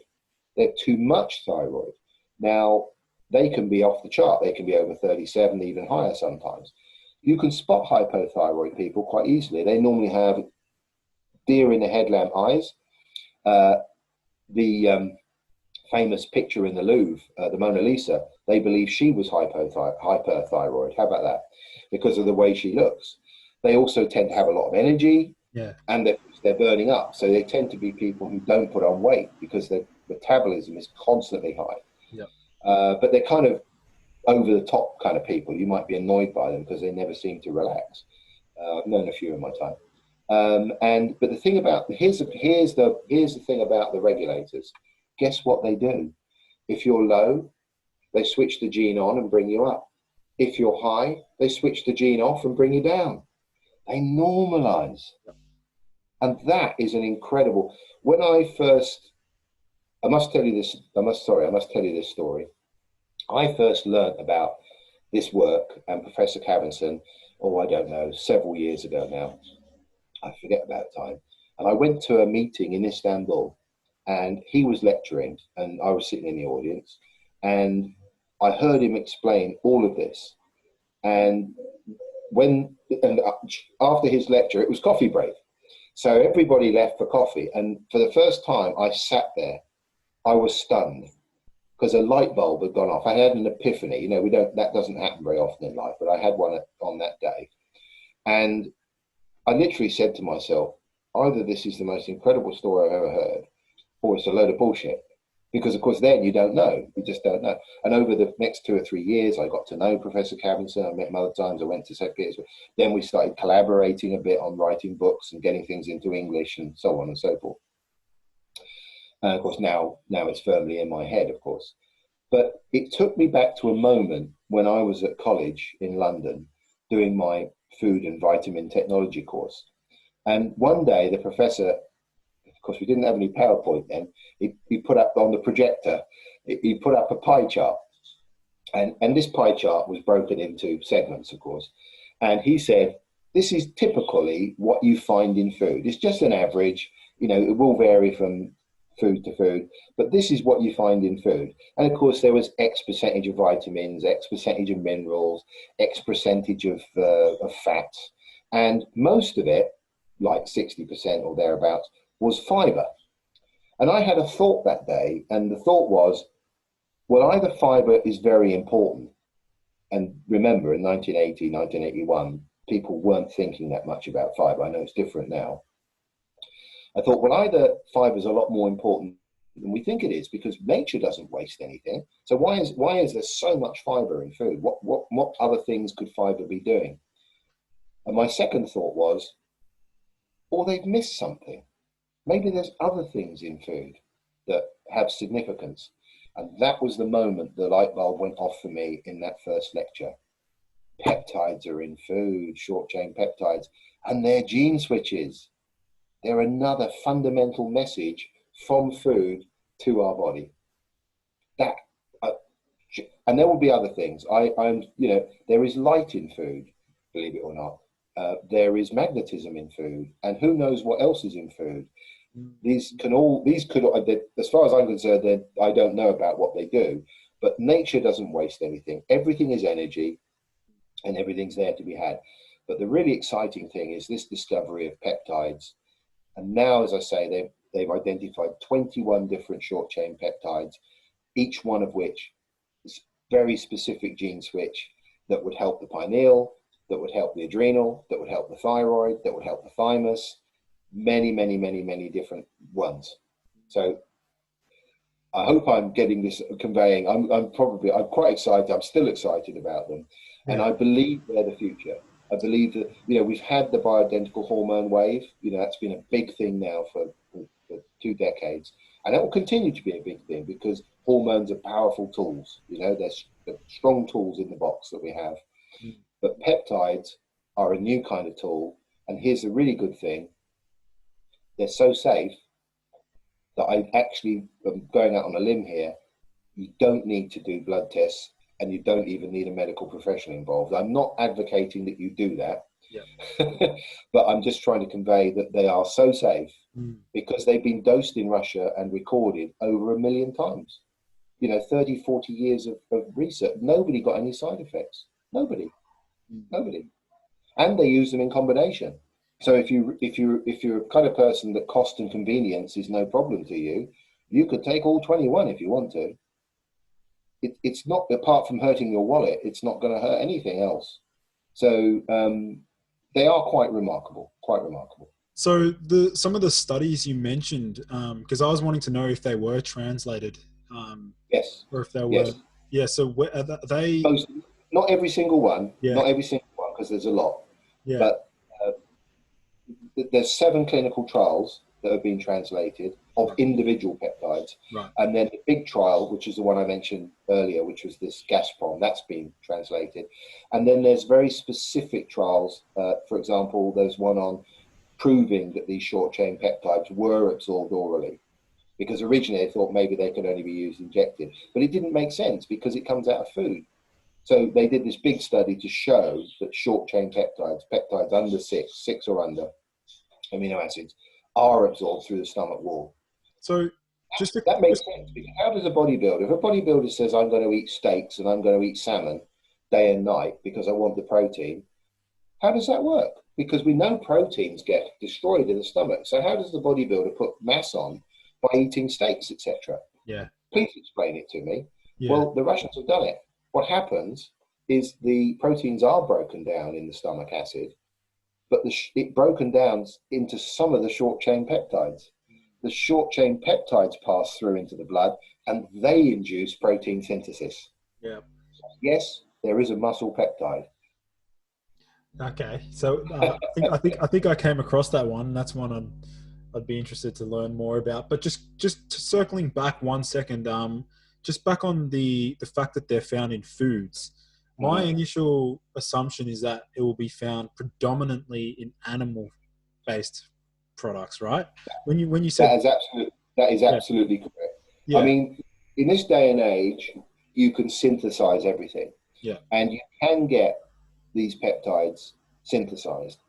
They're too much thyroid. Now, they can be off the chart. They can be over 37, even higher sometimes. You can spot hypothyroid people quite easily. They normally have deer in the headlamp eyes. The famous picture in the Louvre, the Mona Lisa, they believe she was hyperthyroid. How about that? Because of the way she looks. They also tend to have a lot of energy, and they're burning up. So they tend to be people who don't put on weight because their metabolism is constantly high. But they're kind of over the top kind of people. You might be annoyed by them because they never seem to relax. I've known a few in my time. But the thing about here's the thing about the regulators. Guess what they do? If you're low, they switch the gene on and bring you up. If you're high, they switch the gene off and bring you down. They normalize. And that is an incredible. When I must tell you this story. I first learned about this work and Professor Cavinson, I don't know, several years ago now. I forget about time. And I went to a meeting in Istanbul, and he was lecturing, and I was sitting in the audience, and I heard him explain all of this. And after his lecture, it was coffee break. So everybody left for coffee. And for the first time I sat there, I was stunned because a light bulb had gone off. I had an epiphany. That doesn't happen very often in life, but I had one on that day. And I literally said to myself, either this is the most incredible story I've ever heard, or it's a load of bullshit. Because, of course, then you don't know. You just don't know. And over the next 2 or 3 years, I got to know Professor Cavinson. I met him other times. I went to St. Petersburg. Then we started collaborating a bit on writing books and getting things into English and so on and so forth. And, of course, now it's firmly in my head, of course. But it took me back to a moment when I was at college in London doing my food and vitamin technology course. And one day the professor, of course, we didn't have any PowerPoint then, he put up on the projector, he put up a pie chart. And this pie chart was broken into segments, of course. And he said, this is typically what you find in food. It's just an average, it will vary from food to food, but this is what you find in food. And of course, there was X percentage of vitamins, X percentage of minerals, X percentage of fats. And most of it, like 60% or thereabouts, was fiber. And I had a thought that day, and the thought was, well, either fiber is very important. And remember, in 1980, 1981, people weren't thinking that much about fiber. I know it's different now. I thought, well, either fiber is a lot more important than we think it is, because nature doesn't waste anything. So why is there so much fiber in food? What other things could fiber be doing? And my second thought was, they've missed something. maybe there's other things in food that have significance. And that was the moment the light bulb went off for me in that first lecture. Peptides are in food, short chain peptides, and they're gene switches. They're another fundamental message from food to our body. That, and there will be other things. There is light in food, believe it or not. There is magnetism in food, and who knows what else is in food. These could, as far as I'm concerned, I don't know about what they do, but nature doesn't waste anything. Everything is energy, and everything's there to be had. But the really exciting thing is this discovery of peptides. And now, as I say, they've identified 21 different short chain peptides, each one of which is very specific gene switch that would help the pineal, that would help the adrenal, that would help the thyroid, that would help the thymus, many, many, many, many different ones. So I hope I'm getting this conveying. I'm quite excited. I'm still excited about them. Yeah. And I believe they're the future. I believe that, we've had the bioidentical hormone wave. That's been a big thing now for 2 decades. And that will continue to be a big thing because hormones are powerful tools. They're strong tools in the box that we have. But peptides are a new kind of tool. And here's the really good thing. They're so safe that I actually am going out on a limb here. You don't need to do blood tests, and you don't even need a medical professional involved. I'm not advocating that you do that, but I'm just trying to convey that they are so safe because they've been dosed in Russia and recorded over 1 million times. 30, 40 years of research. Nobody got any side effects. Nobody. And they use them in combination. So if you're a kind of person that cost and convenience is no problem to you, you could take all 21 if you want to. It's not, apart from hurting your wallet, it's not going to hurt anything else. So they are quite remarkable. So some of the studies you mentioned, because I was wanting to know if they were translated. Yes. Or if they were. Yes. Yeah. So are they? Not every single one. Yeah. Not every single one, because there's a lot. Yeah. But there's 7 clinical trials that have been translated of individual peptides. Right. And then the big trial, which is the one I mentioned earlier, which was this Gazprom, that's been translated. And then there's very specific trials. For example, there's one on proving that these short chain peptides were absorbed orally, because originally they thought maybe they could only be used injected, but it didn't make sense because it comes out of food. So they did this big study to show that short chain peptides under 6 or under amino acids, are absorbed through the stomach wall. So that makes sense, because how does a bodybuilder, if a bodybuilder says I'm going to eat steaks and I'm going to eat salmon day and night because I want the protein, how does that work? Because we know proteins get destroyed in the stomach. So how does the bodybuilder put mass on by eating steaks, etc.? Yeah. Please explain it to me. Yeah. Well, the Russians have done it. What happens is the proteins are broken down in the stomach acid, but it broken down into some of the short chain peptides. The short chain peptides pass through into the blood and they induce protein synthesis. Yeah. Yes, there is a muscle peptide. Okay, so I think I came across that one. That's one I'd be interested to learn more about. But just circling back 1 second, just back on the fact that they're found in foods. My initial assumption is that it will be found predominantly in animal-based products, right? When you said that is absolutely correct. Yeah. I mean, in this day and age, you can synthesize everything. Yeah. And you can get these peptides synthesized.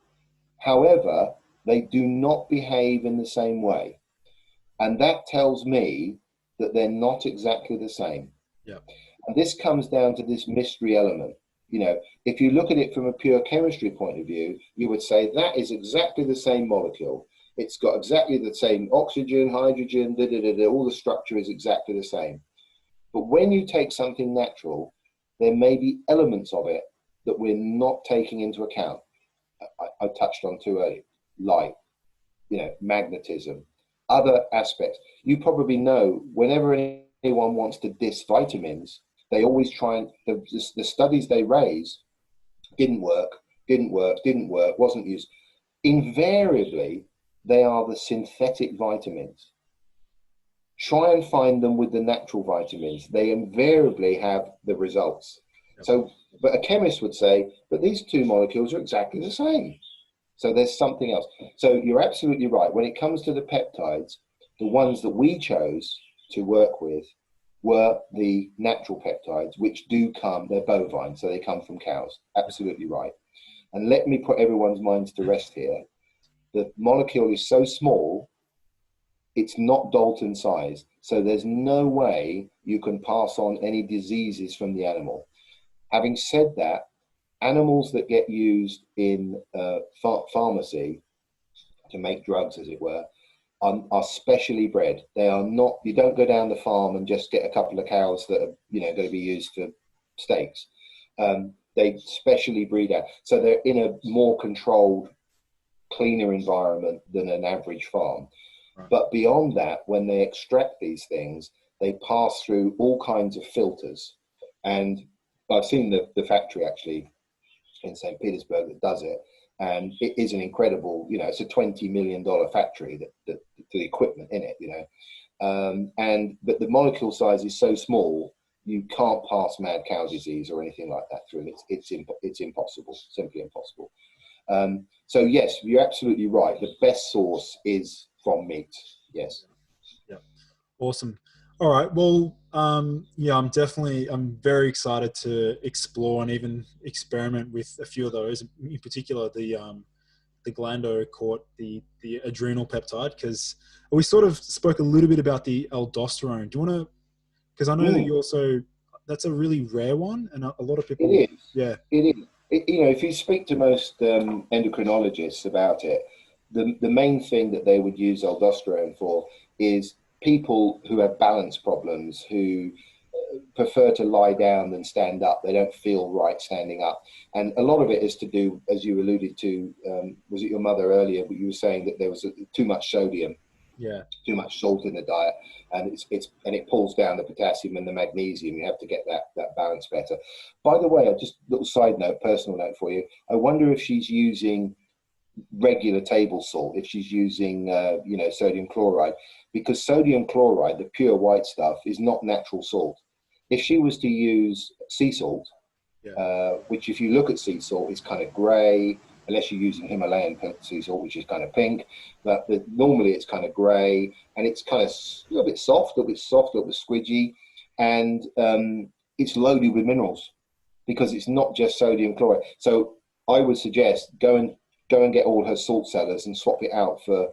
However, they do not behave in the same way. And that tells me that they're not exactly the same. Yeah. And this comes down to this mystery element. If you look at it from a pure chemistry point of view, you would say that is exactly the same molecule. It's got exactly the same oxygen, hydrogen, all the structure is exactly the same. But when you take something natural, there may be elements of it that we're not taking into account. I touched on too early, light, magnetism, other aspects. You probably know whenever anyone wants to diss vitamins, they always try and, the studies they raise didn't work, wasn't used. Invariably, they are the synthetic vitamins. Try and find them with the natural vitamins. They invariably have the results. Yep. So, but a chemist would say, but these two molecules are exactly the same. So there's something else. So you're absolutely right. When it comes to the peptides, the ones that we chose to work with were the natural peptides, which do come, they're bovine, so they come from cows. Absolutely right. And let me put everyone's minds to rest here. The molecule is so small, it's not Dalton size. So there's no way you can pass on any diseases from the animal. Having said that, animals that get used in pharmacy to make drugs, as it were, are specially bred. They are not, you don't go down the farm and just get a couple of cows that are, going to be used for steaks. They specially breed out. So they're in a more controlled, cleaner environment than an average farm. Right. But beyond that, when they extract these things, they pass through all kinds of filters. And I've seen the factory actually in St. Petersburg that does it. And it is an incredible, it's a $20 million factory that the equipment in it, but the molecule size is so small, you can't pass mad cow disease or anything like that through. It's impossible, simply impossible. So yes, you're absolutely right. The best source is from meat. Yes. Yeah. Awesome. All right. Well, I'm very excited to explore and even experiment with a few of those, in particular the glandocort, the adrenal peptide, because we sort of spoke a little bit about the aldosterone. Do you want to, because I know that you also, that's a really rare one, and a lot of people. It is. Yeah. It is. If you speak to most endocrinologists about it, the main thing that they would use aldosterone for is people who have balance problems, who prefer to lie down than stand up. They don't feel right standing up. And a lot of it is to do, as you alluded to, was it your mother earlier, but you were saying that there was too much sodium. Yeah. Too much salt in the diet, and it pulls down the potassium and the magnesium. You have to get that balance better. By the way, just a little side note, personal note for you. I wonder if she's using regular table salt, if she's using sodium chloride, because sodium chloride, the pure white stuff, is not natural salt. If she was to use sea salt, which if you look at sea salt, it's kind of grey, unless you're using Himalayan sea salt, which is kind of pink. But normally it's kind of grey, and it's kind of a little bit soft, a little bit squidgy, and it's loaded with minerals because it's not just sodium chloride. So I would suggest go and get all her salt cellars and swap it out for,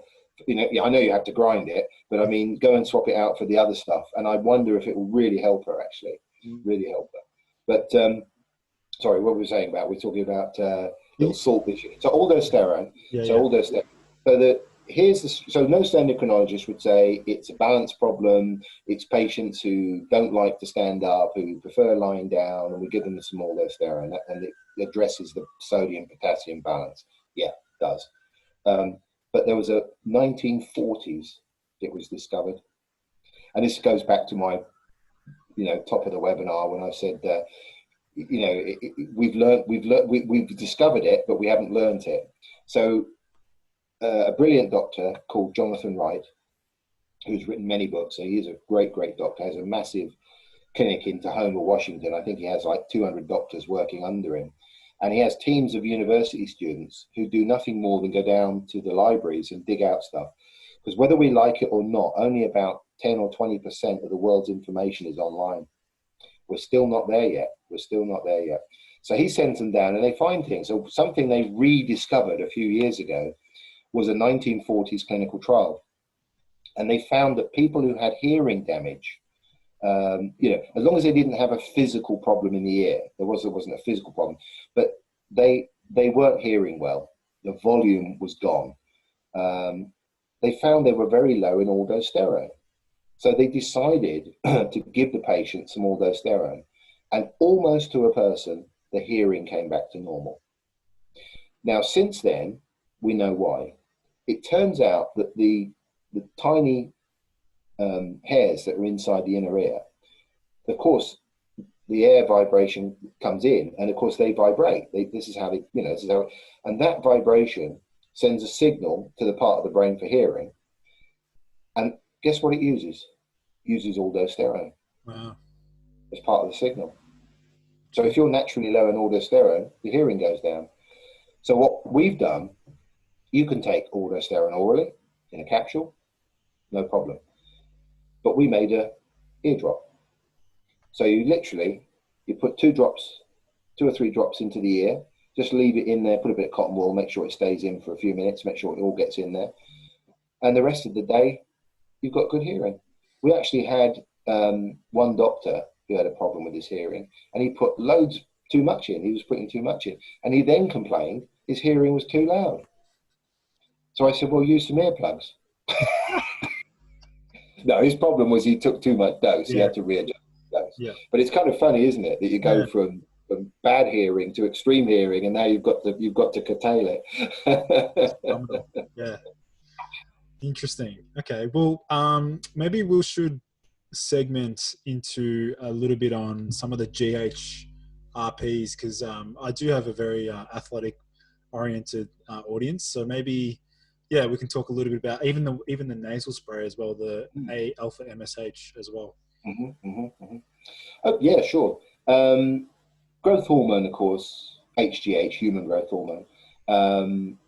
I know you have to grind it, but I mean, go and swap it out for the other stuff. And I wonder if it will really help her, actually, really help her. But sorry, what were we saying about? We're talking about little salt issue. So aldosterone. Aldosterone. So most endocrinologists would say it's a balance problem. It's patients who don't like to stand up, who prefer lying down, and we give them some aldosterone, and it addresses the sodium-potassium balance. Yeah, it does. But there was a 1940s it was discovered, and this goes back to my, top of the webinar when I said that. We've discovered it, but we haven't learned it. So a brilliant doctor called Jonathan Wright, who's written many books, so he's a great doctor, has a massive clinic in Tacoma, Washington. I think he has like 200 doctors working under him, and he has teams of university students who do nothing more than go down to the libraries and dig out stuff, because whether we like it or not, only about 10 or 20% of the world's information is online. We're still not there yet. So he sends them down and they find things. So something they rediscovered a few years ago was a 1940s clinical trial. And they found that people who had hearing damage, as long as they didn't have a physical problem in the ear, there wasn't a physical problem, but they weren't hearing well. The volume was gone. They found they were very low in aldosterone. So they decided to give the patient some aldosterone, and almost to a person, the hearing came back to normal. Now, since then, we know why. It turns out that the tiny hairs that are inside the inner ear, of course, the air vibration comes in, and of course they vibrate. This is how and that vibration sends a signal to the part of the brain for hearing. And guess what it uses? It uses aldosterone as part of the signal. So if you're naturally low in aldosterone, the hearing goes down. So what we've done, you can take aldosterone orally in a capsule, no problem. But we made a eardrop. So you put 2 or 3 drops into the ear, just leave it in there, put a bit of cotton wool, make sure it stays in for a few minutes, make sure it all gets in there. And the rest of the day, you've got good hearing. We actually had one doctor who had a problem with his hearing, and he put too much in. He was putting too much in. And he then complained his hearing was too loud. So I said, well, use some earplugs. No, his problem was he took too much dose. He had to readjust the dose. Yeah. But it's kind of funny, isn't it, that you go from bad hearing to extreme hearing, and now you've got to curtail it. Yeah. Interesting. Okay. Well, maybe we should segment into a little bit on some of the GHRPs, because I do have a very athletic oriented audience. So maybe, we can talk a little bit about even the nasal spray as well, the A alpha MSH as well. Oh, yeah, sure. Growth hormone, of course, HGH, human growth hormone,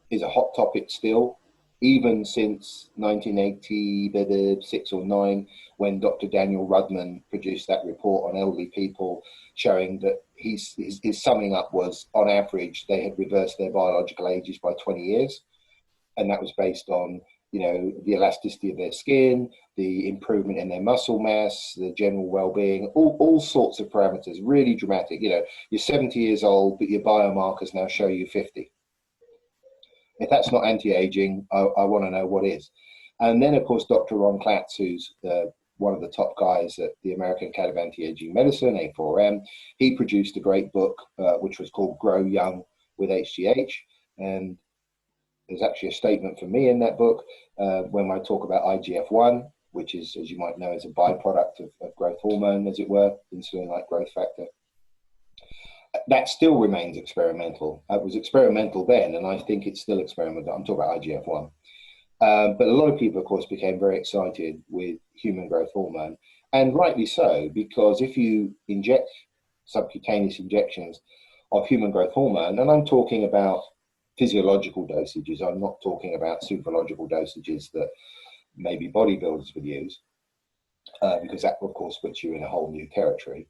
is a hot topic still, even since 1986 or 9, when Dr. Daniel Rudman produced that report on elderly people, showing that his summing up was, on average, they had reversed their biological ages by 20 years. And that was based on, the elasticity of their skin, the improvement in their muscle mass, the general well-being, all sorts of parameters, really dramatic. You're 70 years old, but your biomarkers now show you 50. If that's not anti-aging, I want to know what is. And then, of course, Dr. Ron Klatz, who's one of the top guys at the American Academy of Anti-Aging Medicine, A4M, he produced a great book, which was called Grow Young with HGH. And there's actually a statement from me in that book when I talk about IGF-1, which is, as you might know, is a byproduct of growth hormone, as it were, insulin-like growth factor. That still remains experimental. It was experimental then, and I think it's still experimental. I'm talking about IGF-1. But a lot of people, of course, became very excited with human growth hormone, and rightly so, because if you inject subcutaneous injections of human growth hormone, and I'm talking about physiological dosages, I'm not talking about superlogical dosages that maybe bodybuilders would use, because that, of course, puts you in a whole new territory.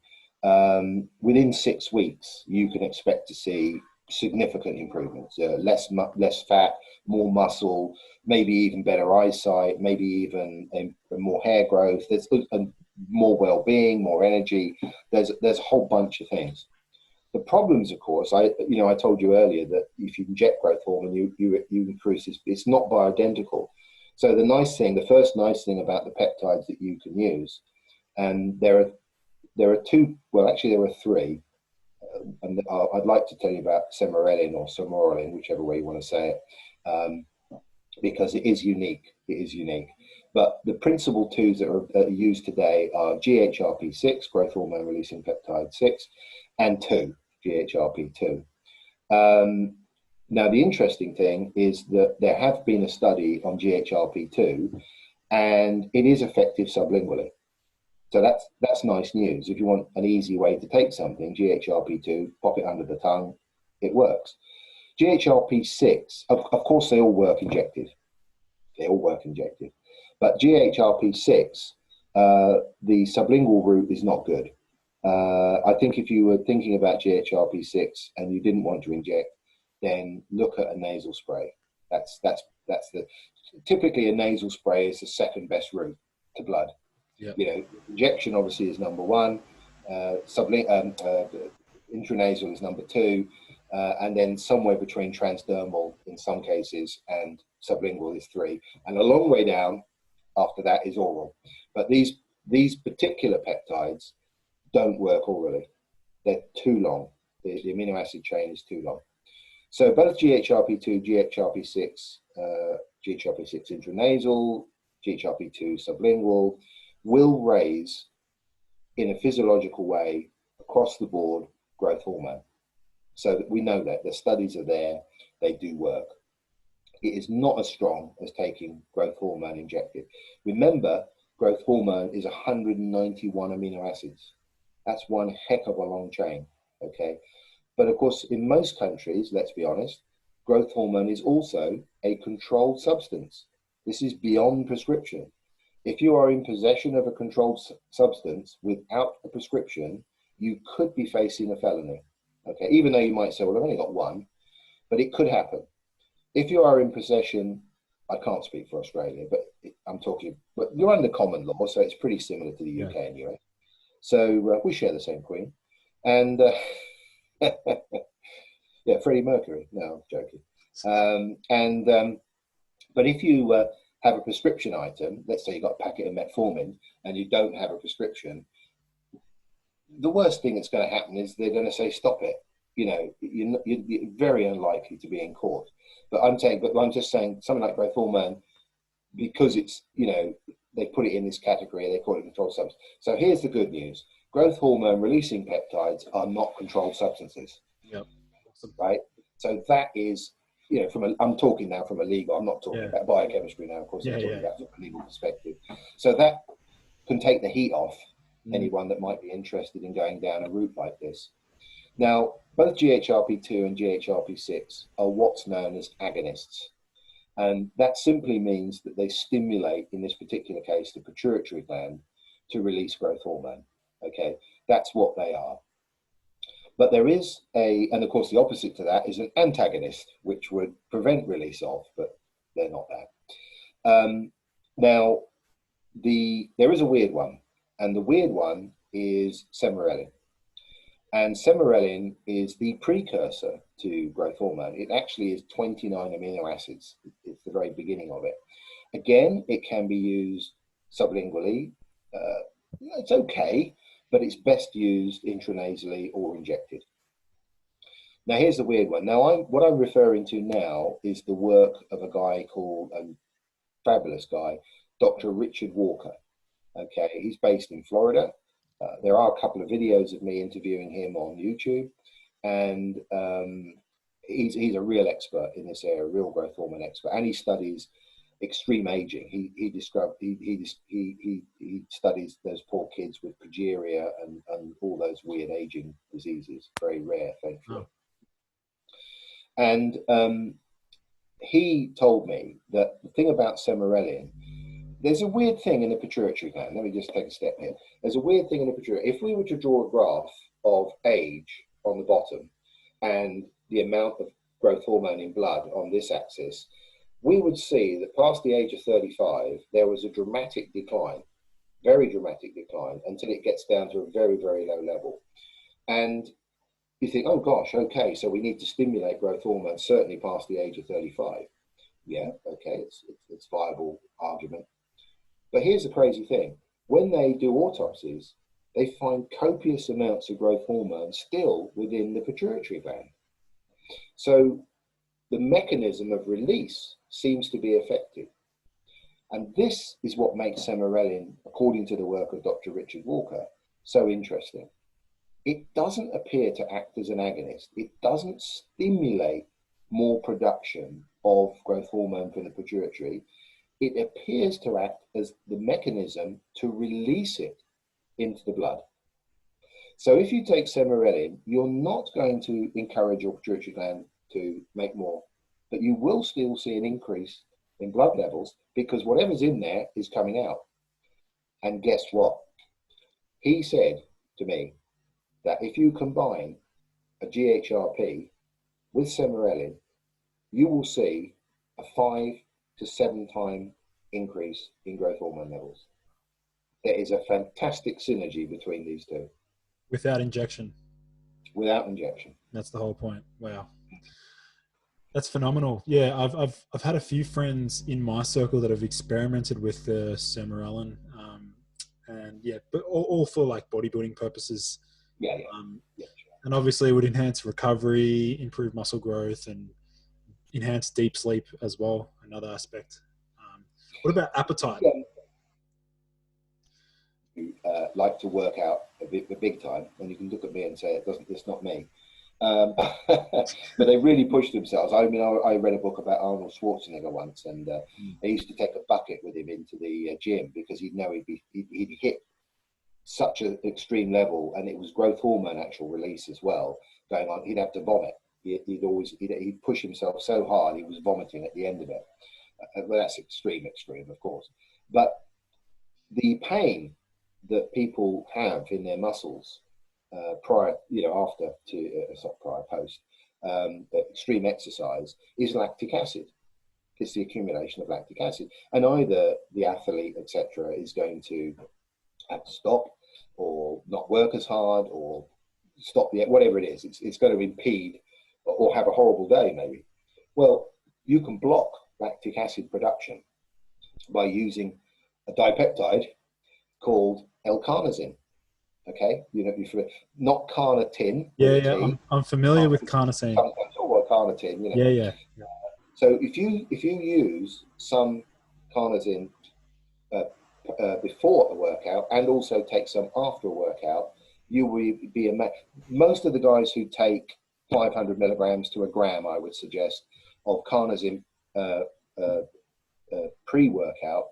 Within 6 weeks, you can expect to see significant improvements, less fat, more muscle, maybe even better eyesight, maybe even more hair growth, there's more well-being, more energy. There's a whole bunch of things. The problems, of course, I told you earlier that if you inject growth hormone, you increase this. It's not bioidentical. So the first nice thing about the peptides that you can use, and there are two. Well, actually, there are 3. And I'd like to tell you about sermorelin or sermorelin, whichever way you want to say it, because it is unique. It is unique. But the principal 2s that are used today are GHRP6, growth hormone releasing peptide 6, and 2, GHRP2. Now, the interesting thing is that there have been a study on GHRP2, and it is effective sublingually. So that's nice news. If you want an easy way to take something, GHRP2, pop it under the tongue, it works. GHRP6, of course, they all work injected. They all work injected. But GHRP6, the sublingual route is not good. I think if you were thinking about GHRP6 and you didn't want to inject, then look at a nasal spray. Typically a nasal spray is the second best route to blood. Yep. Injection obviously is number 1, intranasal is number 2, and then somewhere between transdermal in some cases and sublingual is 3, and a long way down after that is oral. But these particular peptides don't work orally. They're too long. The amino acid chain is too long. So both GHRP2, GHRP6, GHRP6 intranasal, GHRP2 sublingual will raise, in a physiological way, across the board, growth hormone. So that we know that the studies are there, they do work. It is not as strong as taking growth hormone injected. Remember, growth hormone is 191 amino acids. That's one heck of a long chain, okay? But of course, in most countries, let's be honest, growth hormone is also a controlled substance. This is beyond prescription. If you are in possession of a controlled substance without a prescription, you could be facing a felony, okay? Even though you might say, well, I've only got one, but it could happen. If you are in possession, I can't speak for Australia, but but you're under common law, so it's pretty similar to the UK and US. So we share the same queen. And yeah, Freddie Mercury. No, I'm joking. But if you have a prescription item, let's say you got a packet of metformin and you don't have a prescription, the worst thing that's going to happen is they're going to say, stop it. You know, you're very unlikely to be in court. But I'm just saying something like growth hormone, because it's, you know, they put it in this category, they call it controlled substance. So here's the good news. Growth hormone releasing peptides are not controlled substances. Yep. Awesome. Right? So that is, you know, I'm talking now from a legal, I'm not talking about biochemistry now, of course, I'm talking about from a legal perspective. So that can take the heat off anyone that might be interested in going down a route like this. Now, both GHRP2 and GHRP6 are what's known as agonists. And that simply means that they stimulate, in this particular case, the pituitary gland to release growth hormone. Okay, that's what they are. But there is and of course the opposite to that is an antagonist, which would prevent release of, but they're not that. Now, there is a weird one, and the weird one is sermorelin. And sermorelin is the precursor to growth hormone. It actually is 29 amino acids. It's the very beginning of it. Again, it can be used sublingually. It's okay, but it's best used intranasally or injected. Now, here's the weird one. Now, what I'm referring to now is the work of a guy called, a fabulous guy, Dr. Richard Walker. Okay, he's based in Florida. There are a couple of videos of me interviewing him on YouTube, and he's a real expert in this area, real growth hormone expert, and he studies extreme aging. He studies those poor kids with progeria and all those weird aging diseases, very rare, thankfully. Oh. And he told me that the thing about sermorelin, there's a weird thing in the pituitary gland. Let me just take a step here. There's a weird thing in the pituitary. If we were to draw a graph of age on the bottom and the amount of growth hormone in blood on this axis, we would see that past the age of 35, there was a dramatic decline, very dramatic decline, until it gets down to a very, very low level. And you think, oh gosh, okay, so we need to stimulate growth hormone certainly past the age of 35. Yeah, okay, it's a viable argument. But here's the crazy thing. When they do autopsies, they find copious amounts of growth hormone still within the pituitary gland. So the mechanism of release seems to be effective. And this is what makes sermorelin, according to the work of Dr. Richard Walker, so interesting. It doesn't appear to act as an agonist. It doesn't stimulate more production of growth hormone from the pituitary. It appears to act as the mechanism to release it into the blood. So if you take sermorelin, you're not going to encourage your pituitary gland to make more, but you will still see an increase in blood levels because whatever's in there is coming out. And guess what? He said to me that if you combine a GHRP with sermorelin, you will see a 5 to 7 time increase in growth hormone levels. There is a fantastic synergy between these two. Without injection. Without injection. That's the whole point. Wow. That's phenomenal. Yeah, I've had a few friends in my circle that have experimented with the sermorelin, and yeah, but all for like bodybuilding purposes. Yeah. And obviously it would enhance recovery, improve muscle growth, and enhance deep sleep as well. Another aspect. What about appetite? Like to work out the big time, and you can look at me and say it's not me. But they really pushed themselves. I mean, I read a book about Arnold Schwarzenegger once, and they used to take a bucket with him into the gym because he'd know he'd hit such an extreme level, and it was growth hormone actual release as well going on. He'd have to vomit. He'd push himself so hard he was vomiting at the end of it. Well, that's extreme, of course. But the pain that people have in their muscles prior, after to it's not prior, post extreme exercise is lactic acid. It's the accumulation of lactic acid, and either the athlete, etc., is going to have to stop or not work as hard or stop whatever it is. It's going to impede or have a horrible day maybe. Well, you can block lactic acid production by using a dipeptide called L-carnosine. Okay, not carnitine. Yeah. I'm familiar with carnosine. I'm talking about carnitine. Yeah. So if you use some carnosine before a workout and also take some after a workout, you will be most of the guys who take 500 milligrams to a gram, I would suggest, of carnosine pre-workout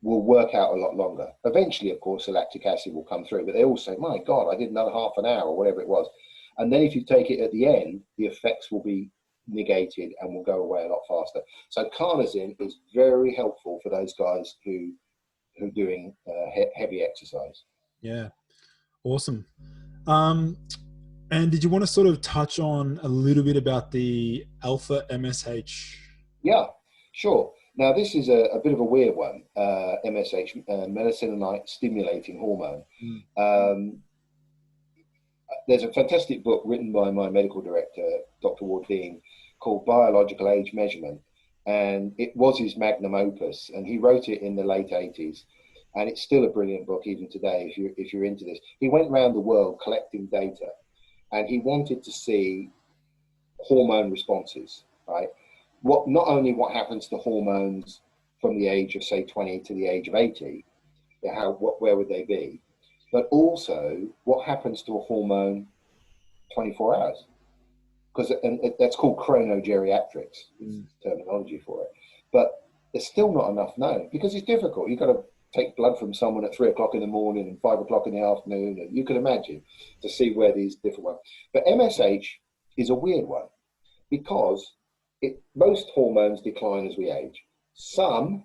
will work out a lot longer. Eventually, of course, the lactic acid will come through, but they all say, my God, I did another half an hour or whatever it was. And then if you take it at the end, the effects will be negated and will go away a lot faster. So carnosine is very helpful for those guys who are doing heavy exercise. Yeah, awesome. And did you want to sort of touch on a little bit about the alpha MSH? Yeah, sure. Now, this is a bit of a weird one, MSH, melatonin stimulating hormone. There's a fantastic book written by my medical director, Dr. Ward Dean, called Biological Age Measurement. And it was his magnum opus, and he wrote it in the late 80s. And it's still a brilliant book even today if you're into this. He went around the world collecting data, and he wanted to see hormone responses, right? Not only what happens to hormones from the age of, say, 20 to the age of 80, where would they be, but also what happens to a hormone 24 hours. And that's called chronogeriatrics, is terminology for it. But there's still not enough known because it's difficult. You've got to take blood from someone at 3 o'clock in the morning and 5 o'clock in the afternoon, and you can imagine to see where these different ones. But MSH is a weird one because most hormones decline as we age. Some,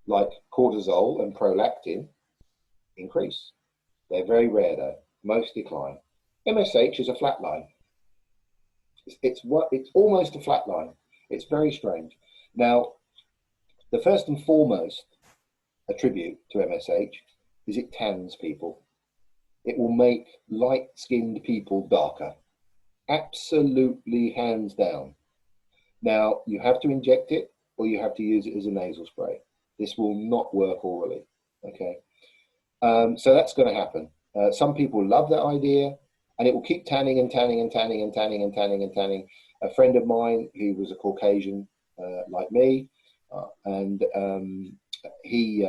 like cortisol and prolactin, increase. They're very rare though. Most decline. MSH is a flat line. It's almost a flat line. It's very strange. Now, the first and foremost attribute to MSH is it tans people. It will make light-skinned people darker. Absolutely, hands down. Now, you have to inject it or you have to use it as a nasal spray. This will not work orally, okay? So that's going to happen. Some people love that idea, and it will keep tanning and tanning and tanning and tanning and tanning and tanning. A friend of mine, he was a Caucasian like me, and he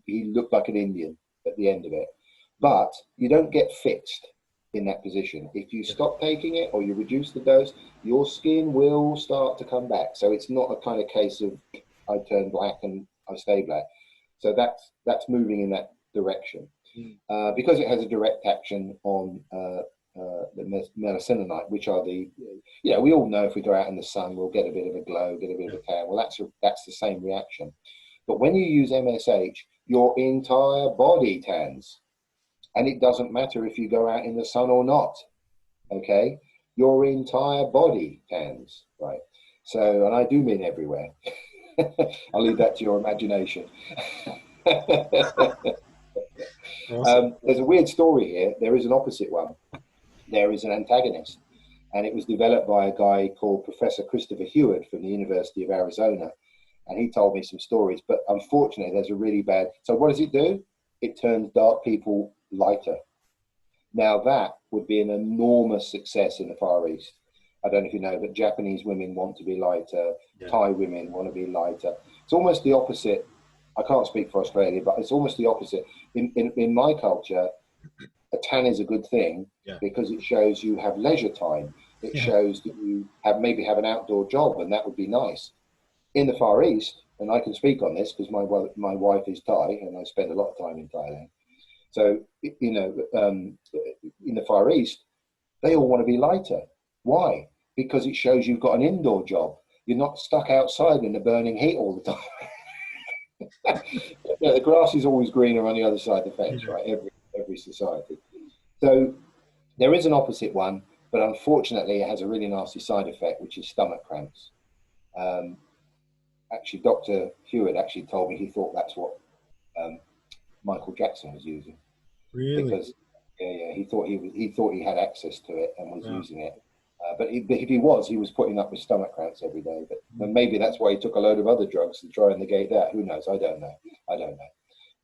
looked like an Indian at the end of it. But you don't get fixed in that position. If you stop taking it or you reduce the dose, your skin will start to come back. So it's not a kind of case of I turn black and I stay black. So that's moving in that direction. Because it has a direct action on the melatonin, which are we all know if we go out in the sun, we'll get a bit of a glow, get a bit of a tan. Well, that's the same reaction. But when you use MSH, your entire body tans. And it doesn't matter if you go out in the sun or not, okay? Your entire body tans, right? So, and I do mean everywhere. I'll leave that to your imagination. Awesome. There's a weird story here. There is an opposite one. There is an antagonist. And it was developed by a guy called Professor Christopher Heward from the University of Arizona. And he told me some stories, but unfortunately there's a really bad, so what does it do? It turns dark people lighter. Now that would be an enormous success in the Far East. I don't know if you know, but Japanese women want to be lighter. Yeah. Thai women want to be lighter. It's almost the opposite. I can't speak for Australia, but it's almost the opposite. In my culture, a tan is a good thing because it shows you have leisure time. It shows that you maybe have an outdoor job, and that would be nice. In the Far East, and I can speak on this because my wife is Thai, and I spend a lot of time in Thailand. So, in the Far East, they all want to be lighter. Why? Because it shows you've got an indoor job. You're not stuck outside in the burning heat all the time. The grass is always greener on the other side of the fence, right? Every society. So there is an opposite one, but unfortunately, it has a really nasty side effect, which is stomach cramps. Actually, Dr. Hewitt actually told me he thought that's what Michael Jackson was using. Really? Because he thought he had access to it and was using it. But if he was putting up with stomach cramps every day. But maybe that's why he took a load of other drugs to try and negate that. Who knows? I don't know.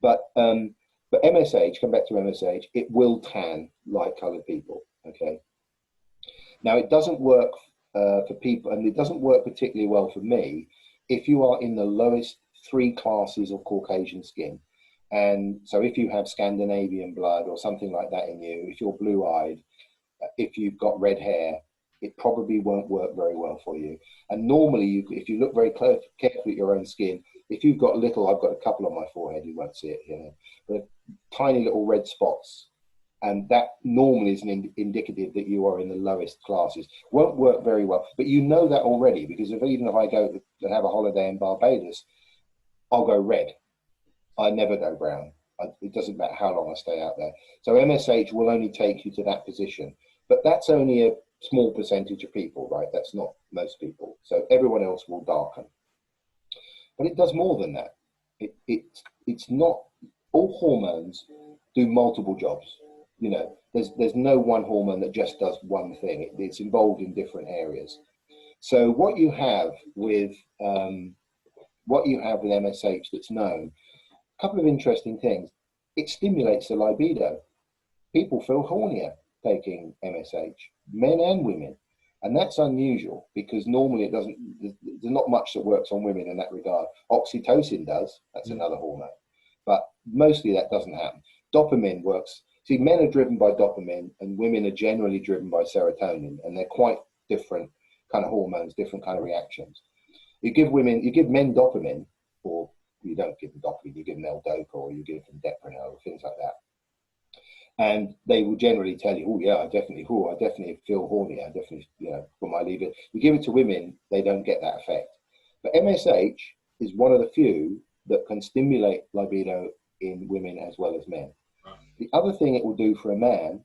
But MSH, come back to MSH, it will tan light-colored people. Okay. Now it doesn't work for people, and it doesn't work particularly well for me if you are in the lowest 3 classes of Caucasian skin. And so if you have Scandinavian blood or something like that in you, if you're blue-eyed, if you've got red hair, it probably won't work very well for you. And normally, if you look very carefully at your own skin, if you've got I've got a couple on my forehead, you won't see it here, but tiny little red spots. And that normally is an indicative that you are in the lowest classes. Won't work very well, but you know that already, because even if I go to have a holiday in Barbados, I'll go red. I never go brown. It doesn't matter how long I stay out there. So MSH will only take you to that position, but that's only a small percentage of people, right? That's not most people. So everyone else will darken. But it does more than that. It's not, all hormones do multiple jobs. There's no one hormone that just does one thing. It's involved in different areas. So what you have with MSH that's known, a couple of interesting things. It stimulates the libido. People feel hornier taking MSH, men and women. And that's unusual because normally there's not much that works on women in that regard. Oxytocin does, that's another hormone. But mostly that doesn't happen. Dopamine works. See, men are driven by dopamine and women are generally driven by serotonin, and they're quite different kind of hormones, different kind of reactions. You give men dopamine, or you don't give them dopamine, you give them L-dopa, or you give them Deprenyl, things like that. And they will generally tell you, I definitely feel horny. I definitely, put my libido. You give it to women, they don't get that effect. But MSH is one of the few that can stimulate libido in women as well as men. The other thing it will do for a man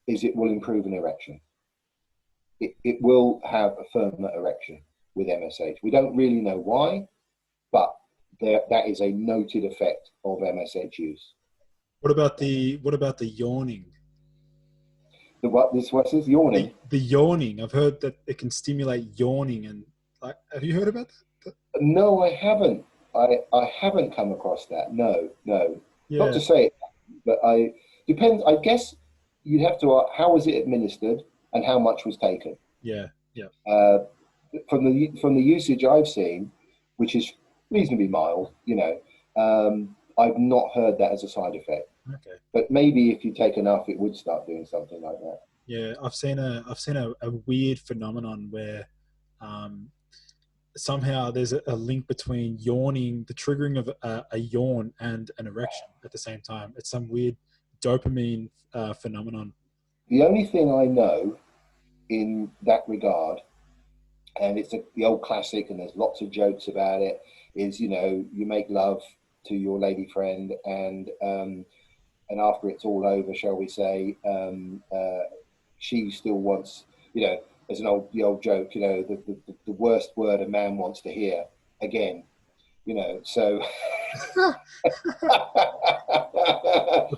is it will improve an erection. It will have a firmer erection with MSH. We don't really know why, but that is a noted effect of MSH use. What about the yawning? What's this yawning? The yawning. I've heard that it can stimulate yawning, and have you heard about that? No, I haven't. I haven't come across that. No. Yeah. Not to say it, but depends. I guess you'd have to ask how was it administered and how much was taken. Yeah. From the usage I've seen, which is reasonably mild, I've not heard that as a side effect. Okay. But maybe if you take enough, it would start doing something like that. Yeah, I've seen a weird phenomenon where somehow there's a link between yawning, the triggering of a yawn, and an erection at the same time. It's some weird dopamine phenomenon. The only thing I know in that regard, and it's the old classic, and there's lots of jokes about it, is you make love to your lady friend, and after it's all over, shall we say, she still wants, there's the old joke, the worst word a man wants to hear again, so the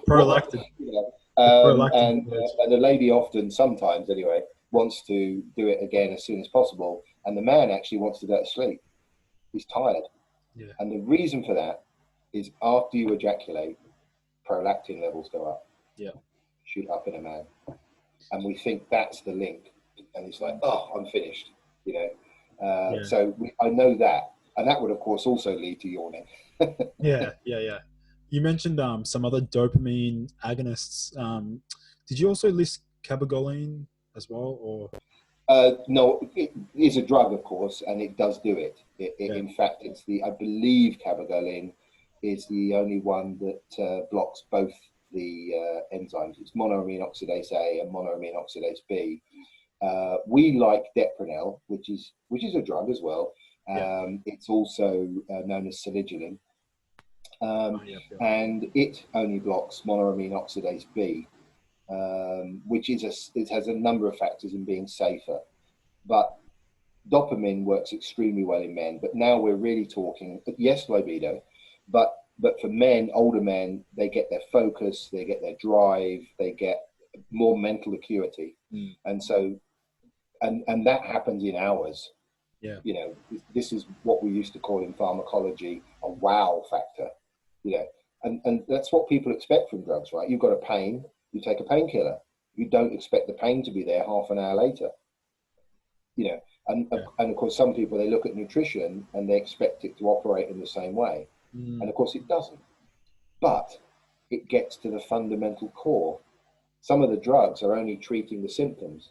prolactin. And the lady often, sometimes anyway, wants to do it again as soon as possible, and the man actually wants to go to sleep. He's tired. Yeah. And the reason for that is after you ejaculate, prolactin levels go up. Yeah. Shoot up in a man. And we think that's the link. And it's like, oh, I'm finished, So I know that. And that would, of course, also lead to yawning. Yeah. you mentioned some other dopamine agonists. Did you also list cabergoline as well, or? No, it is a drug, of course, and it does do it. Yeah. In fact, I believe cabergoline is the only one that blocks both the enzymes. It's monoamine oxidase A and monoamine oxidase B. We like Depronel, which is a drug as well. Yeah. It's also known as salicylic, Yep, yep. and it only blocks monoamine oxidase B, which it has a number of factors in being safer. But dopamine works extremely well in men. But now we're really talking, yes, libido, but for men, older men, they get their focus, they get their drive, they get more mental acuity, and so and that happens in hours. Yeah. You know, this is what we used to call in pharmacology a wow factor. You know, and that's what people expect from drugs, right? You've got a pain, you take a painkiller. You don't expect the pain to be there half an hour later. You know, and of course, some people, they look at nutrition and they expect it to operate in the same way, and of course it doesn't. But it gets to the fundamental core. Some of the drugs are only treating the symptoms.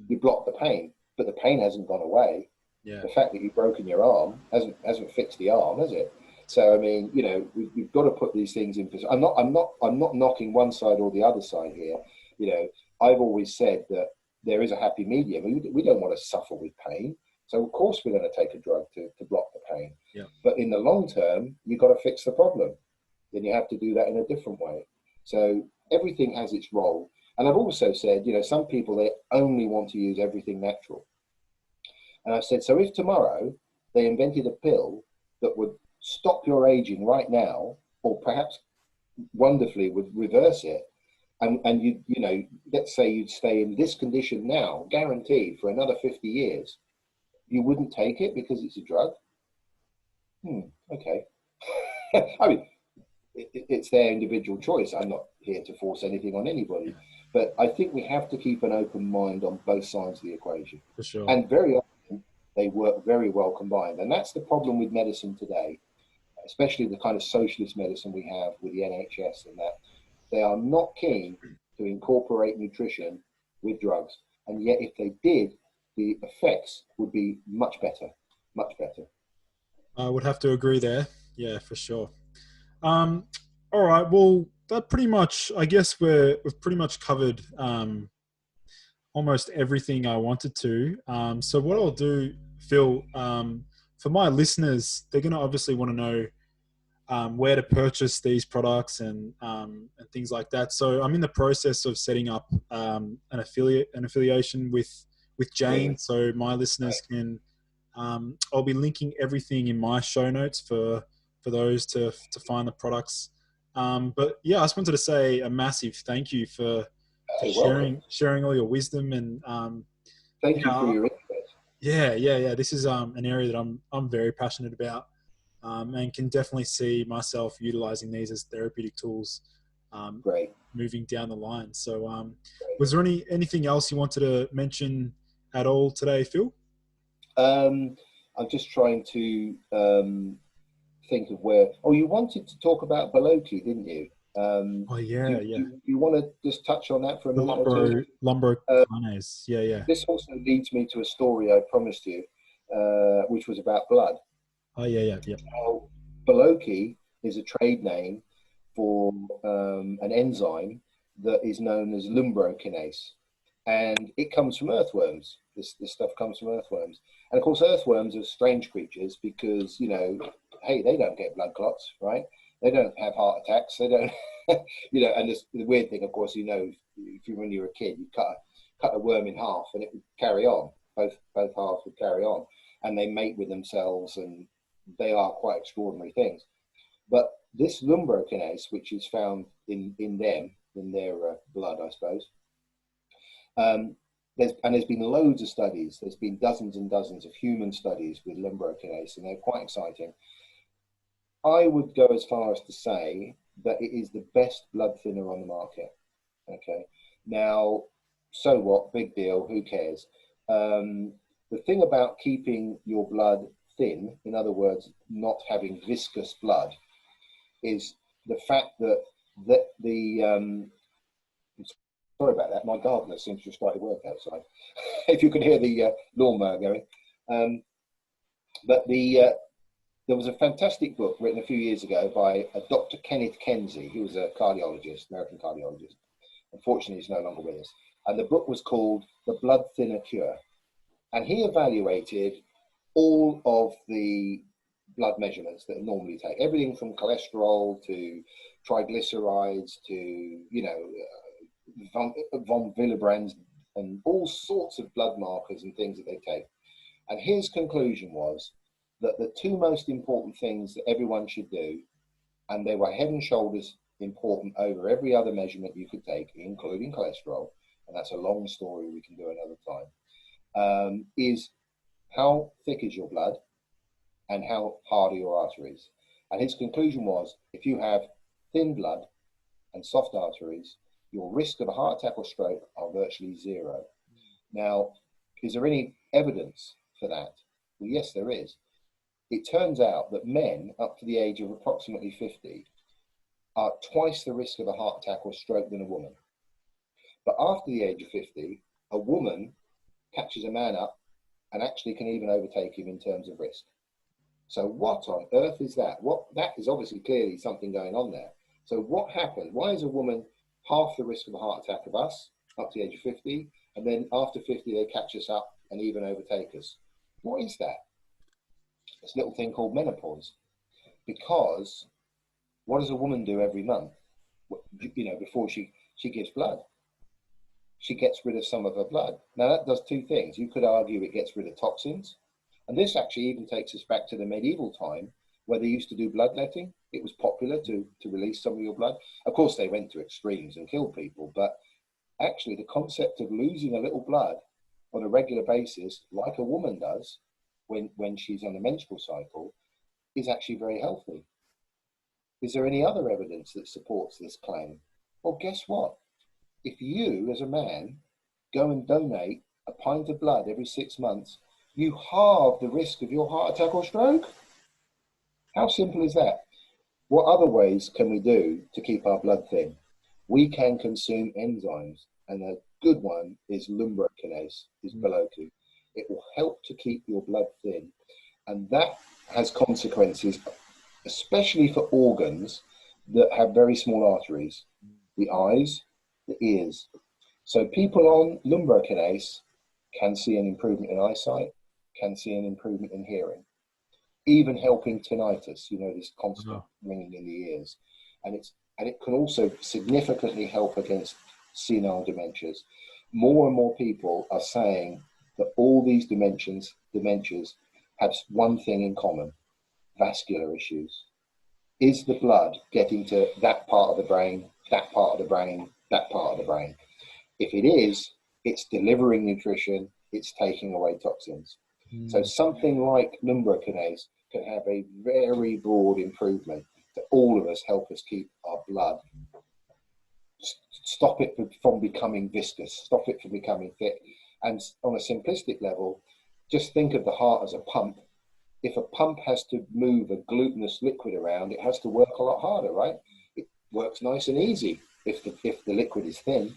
You block the pain, but the pain hasn't gone away. Yeah. The fact that you've broken your arm hasn't fixed the arm, has it? So I mean, you know, we've got to put these things in perspective. I'm not knocking one side or the other side here. You know, I've always said that there is a happy medium. We don't want to suffer with pain, so of course we're going to take a drug to block the pain. Yeah. But in the long term, you've got to fix the problem. Then you have to do that in a different way. So everything has its role. And I've also said, you know, some people, they only want to use everything natural. And I've said, so if tomorrow they invented a pill that would stop your aging right now, or perhaps wonderfully would reverse it, and you know, let's say you'd stay in this condition now, guaranteed for another 50 years, you wouldn't take it because it's a drug? Okay. I mean, it's their individual choice. I'm not here to force anything on anybody, but I think we have to keep an open mind on both sides of the equation. For sure. And very often they work very well combined. And that's the problem with medicine today, especially the kind of socialist medicine we have with the NHS and that. They are not keen to incorporate nutrition with drugs. And yet if they did, the effects would be much better, much better. I would have to agree there. Yeah, for sure. All right. Well, that pretty much, I guess we've pretty much covered almost everything I wanted to. So what I'll do, Phil, for my listeners, they're going to obviously want to know where to purchase these products and things like that. So I'm in the process of setting up an affiliation with Jane. So my listeners can. I'll be linking everything in my show notes for those to find the products. But yeah, I just wanted to say a massive thank you for sharing all your wisdom and thank you for your interest. Yeah. This is an area that I'm very passionate about, and can definitely see myself utilizing these as therapeutic tools. Great. Moving down the line. So, was there anything else you wanted to mention at all today, Phil? I'm just trying to think of where. Oh, you wanted to talk about Baloki, didn't you? You want to just touch on that for a minute or two? Lumbrokinase. Yeah. This also leads me to a story I promised you, which was about blood. Oh, yeah. Now, Baloki is a trade name for an enzyme that is known as lumbrokinase, and it comes from earthworms. This stuff comes from earthworms, and of course, earthworms are strange creatures because, you know, hey, they don't get blood clots, right? They don't have heart attacks. They don't, you know. And the weird thing, of course, you know, when you were a kid, you cut a worm in half, and it would carry on. Both halves would carry on, and they mate with themselves, and they are quite extraordinary things. But this lumbrokinase, which is found in their blood, I suppose, there's been loads of studies. There's been dozens and dozens of human studies with lumbrokinase, and they're quite exciting. I would go as far as to say that it is the best blood thinner on the market. Okay, now, so what? Big deal. Who cares? The thing about keeping your blood thin, in other words, not having viscous blood, is the fact that sorry about that, my gardener seems to have started work outside. If you can hear the lawnmower going. But there was a fantastic book written a few years ago by Dr. Kenneth Kenzie, who was a cardiologist, American cardiologist. Unfortunately, he's no longer with us. And the book was called The Blood Thinner Cure. And he evaluated all of the blood measurements that normally take, everything from cholesterol to triglycerides to, you know, von Willebrand's and all sorts of blood markers and things that they take. And his conclusion was that the two most important things that everyone should do, and they were head and shoulders important over every other measurement you could take, including cholesterol, and that's a long story we can do another time, is how thick is your blood and how hard are your arteries. And his conclusion was, if you have thin blood and soft arteries, your risk of a heart attack or stroke are virtually zero. Now, is there any evidence for that? Well, yes, there is. It turns out that men up to the age of approximately 50 are twice the risk of a heart attack or stroke than a woman. But after the age of 50, a woman catches a man up and actually can even overtake him in terms of risk. So what on earth is that? That is obviously clearly something going on there. So what happened? Why is a woman half the risk of a heart attack of us up to the age of 50, and then after 50 they catch us up and even overtake us? What is that? This little thing called menopause. Because what does a woman do every month? You know, before she gives blood, she gets rid of some of her blood. Now that does two things. You could argue it gets rid of toxins, and this actually even takes us back to the medieval time where they used to do bloodletting. It was popular to release some of your blood. Of course, they went to extremes and killed people, but actually the concept of losing a little blood on a regular basis, like a woman does when she's on a menstrual cycle, is actually very healthy. Is there any other evidence that supports this claim? Well, guess what? If you, as a man, go and donate a pint of blood every 6 months, you halve the risk of your heart attack or stroke. How simple is that? What other ways can we do to keep our blood thin? We can consume enzymes, and a good one is lumbrokinase, is Bioregulators. It will help to keep your blood thin, and that has consequences, especially for organs that have very small arteries, the eyes, the ears. So people on lumbrokinase can see an improvement in eyesight, can see an improvement in hearing, even helping tinnitus, you know, this constant ringing in the ears. And it can also significantly help against senile dementias. More and more people are saying that all these dementias have one thing in common: vascular issues. Is the blood getting to that part of the brain, that part of the brain, that part of the brain? If it is, it's delivering nutrition, it's taking away toxins. So something like lumbrokinase can have a very broad improvement to all of us, help us keep our blood, stop it from becoming viscous, stop it from becoming thick. And on a simplistic level, just think of the heart as a pump. If a pump has to move a glutinous liquid around, it has to work a lot harder, right? It works nice and easy if the liquid is thin.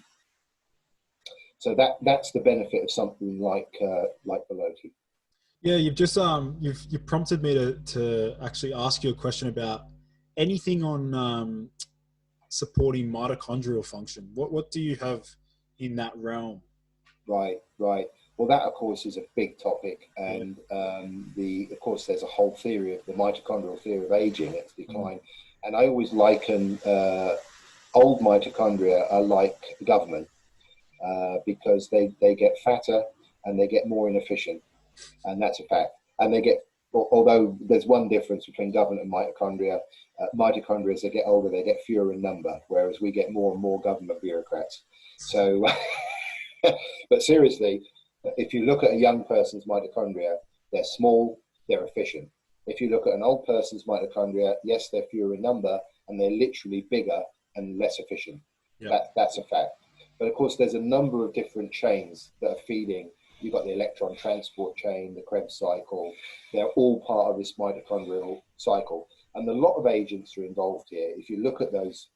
So that's the benefit of something like Bioregulators. Yeah, you've just you've prompted me to actually ask you a question about anything on supporting mitochondrial function. What do you have in that realm? Right. Well, that of course is a big topic, and of course there's a whole theory of the mitochondrial theory of aging, its decline, and I always liken old mitochondria are like government because they get fatter and they get more inefficient, and that's a fact. And they get, although there's one difference between government and mitochondria. Mitochondria, as they get older, they get fewer in number, whereas we get more and more government bureaucrats. So, but seriously, if you look at a young person's mitochondria, they're small, they're efficient. If you look at an old person's mitochondria, yes, they're fewer in number, and they're literally bigger and less efficient. That's a fact. But of course, there's a number of different chains that are feeding. You've got the electron transport chain, the Krebs cycle. They're all part of this mitochondrial cycle. And a lot of agents are involved here. If you look at those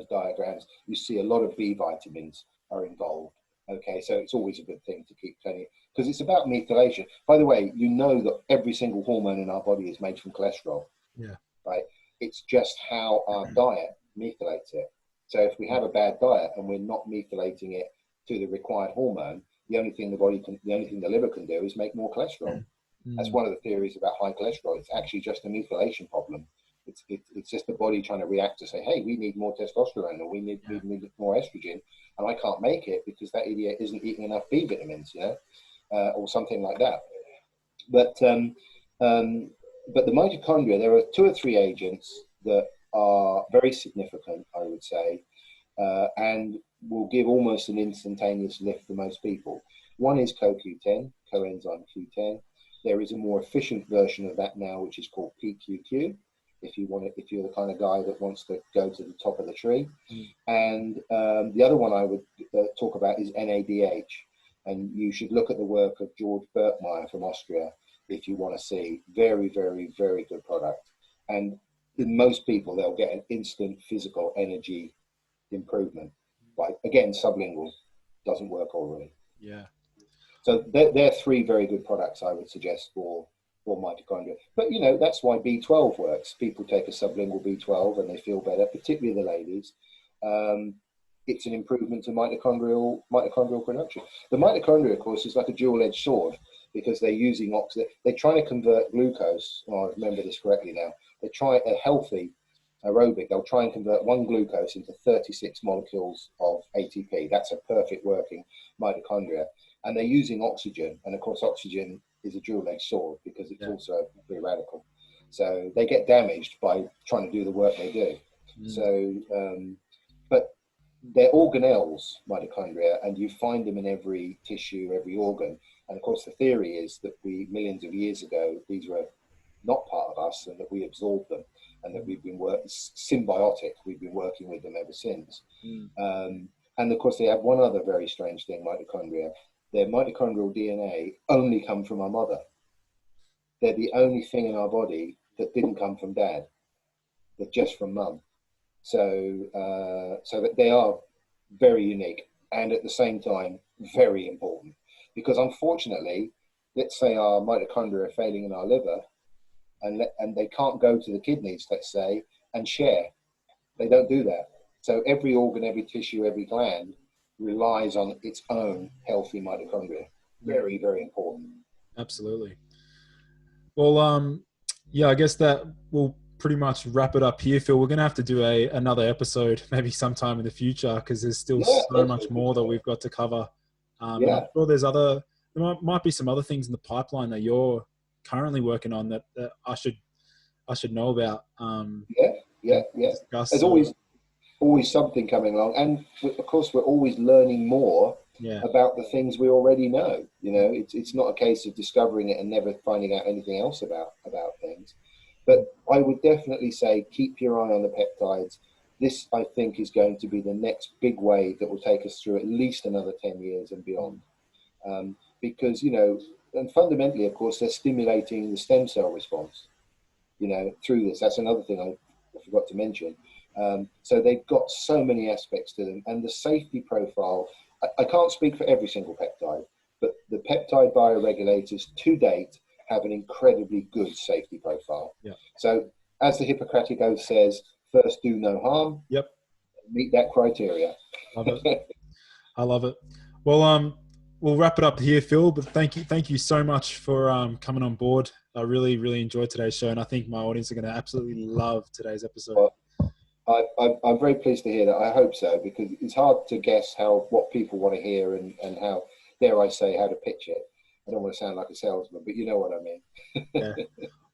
diagrams, you see a lot of B vitamins are involved. Okay, so it's always a good thing to keep plenty, because it's about methylation. By the way, you know that every single hormone in our body is made from cholesterol. Yeah. Right? It's just how our diet methylates it. So if we have a bad diet and we're not methylating it to the required hormone, the only thing the liver can do is make more cholesterol. That's one of the theories about high cholesterol. It's actually just a methylation problem. It's just the body trying to react to say, hey, we need more testosterone, or we need more estrogen, and I can't make it because that idiot isn't eating enough B vitamins, or something like that. But the mitochondria, there are 2 or 3 agents that are very significant, I would say, and will give almost an instantaneous lift for most people. One is CoQ10, coenzyme Q10. There is a more efficient version of that now, which is called PQQ. If you're the kind of guy that wants to go to the top of the tree. And the other one I would talk about is NADH. And you should look at the work of George Berkmeyer from Austria if you want to see. Very, very, very good product. And in most people, they'll get an instant physical energy improvement. Like, again, sublingual doesn't work already. Yeah. So they're 3 very good products I would suggest for mitochondria. But, that's why B12 works. People take a sublingual B12 and they feel better, particularly the ladies. It's an improvement to mitochondrial production. The mitochondria, of course, is like a dual-edged sword, because they're using oxygen. They're trying to convert glucose. I remember this correctly now. They try a healthy aerobic. They'll try and convert 1 glucose into 36 molecules of ATP. That's a perfect working mitochondria. And they're using oxygen. And of course, oxygen is a dual-edged sword because it's also a free radical. So they get damaged by trying to do the work they do. So, but they're organelles, mitochondria, and you find them in every tissue, every organ. And of course, the theory is that millions of years ago, these were not part of us, and that we absorbed them, and that we've been symbiotic. We've been working with them ever since. And of course, they have one other very strange thing, mitochondria. Their mitochondrial DNA only come from our mother. They're the only thing in our body that didn't come from dad. They're just from mum. So that they are very unique, and at the same time very important, because unfortunately, let's say our mitochondria are failing in our liver, and they can't go to the kidneys, let's say, and share. They don't do that. So every organ, every tissue, every gland relies on its own healthy mitochondria. Very, very important. Absolutely. Well, yeah, I guess that will pretty much wrap it up here, Phil. We're going to have to do another episode maybe sometime in the future, because there's still so much more that we've got to cover. And I'm sure there might be some other things in the pipeline that you're currently working on that I should know about. There's always something coming along, and of course we're always learning more about the things we already know. It's not a case of discovering it and never finding out anything else about things. But I would definitely say keep your eye on the peptides. This, I think, is going to be the next big wave that will take us through at least another 10 years and beyond. Because, and fundamentally, of course, they're stimulating the stem cell response, through this. That's another thing I forgot to mention. So they've got so many aspects to them. And the safety profile, I can't speak for every single peptide, but the peptide bioregulators to date have an incredibly good safety profile. Yeah. So as the Hippocratic Oath says, first do no harm. Yep. Meet that criteria. Love it. I love it. Well, we'll wrap it up here, Phil, but thank you so much for coming on board. I really, really enjoyed today's show, and I think my audience are going to absolutely love today's episode. I'm very pleased to hear that. I hope so, because it's hard to guess what people want to hear and how, dare I say, how to pitch it. I don't want to sound like a salesman, but you know what I mean. Yeah.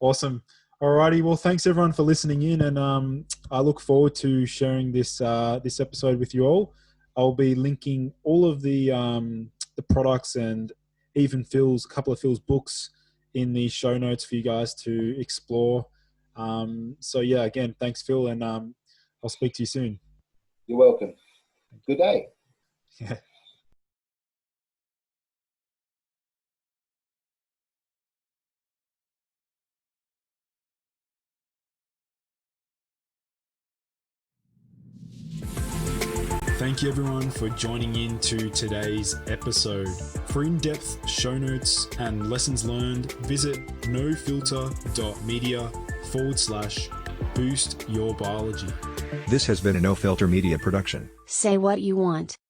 Awesome. Alrighty. Well, thanks everyone for listening in, and I look forward to sharing this episode with you all. I'll be linking all of the products and even a couple of Phil's books in the show notes for you guys to explore. So yeah, again, thanks, Phil, and I'll speak to you soon. You're welcome. Good day. Yeah. Thank you everyone for joining in to today's episode. For in-depth show notes and lessons learned, visit nofilter.media/boost your biology. This has been a No Filter Media production. Say what you want.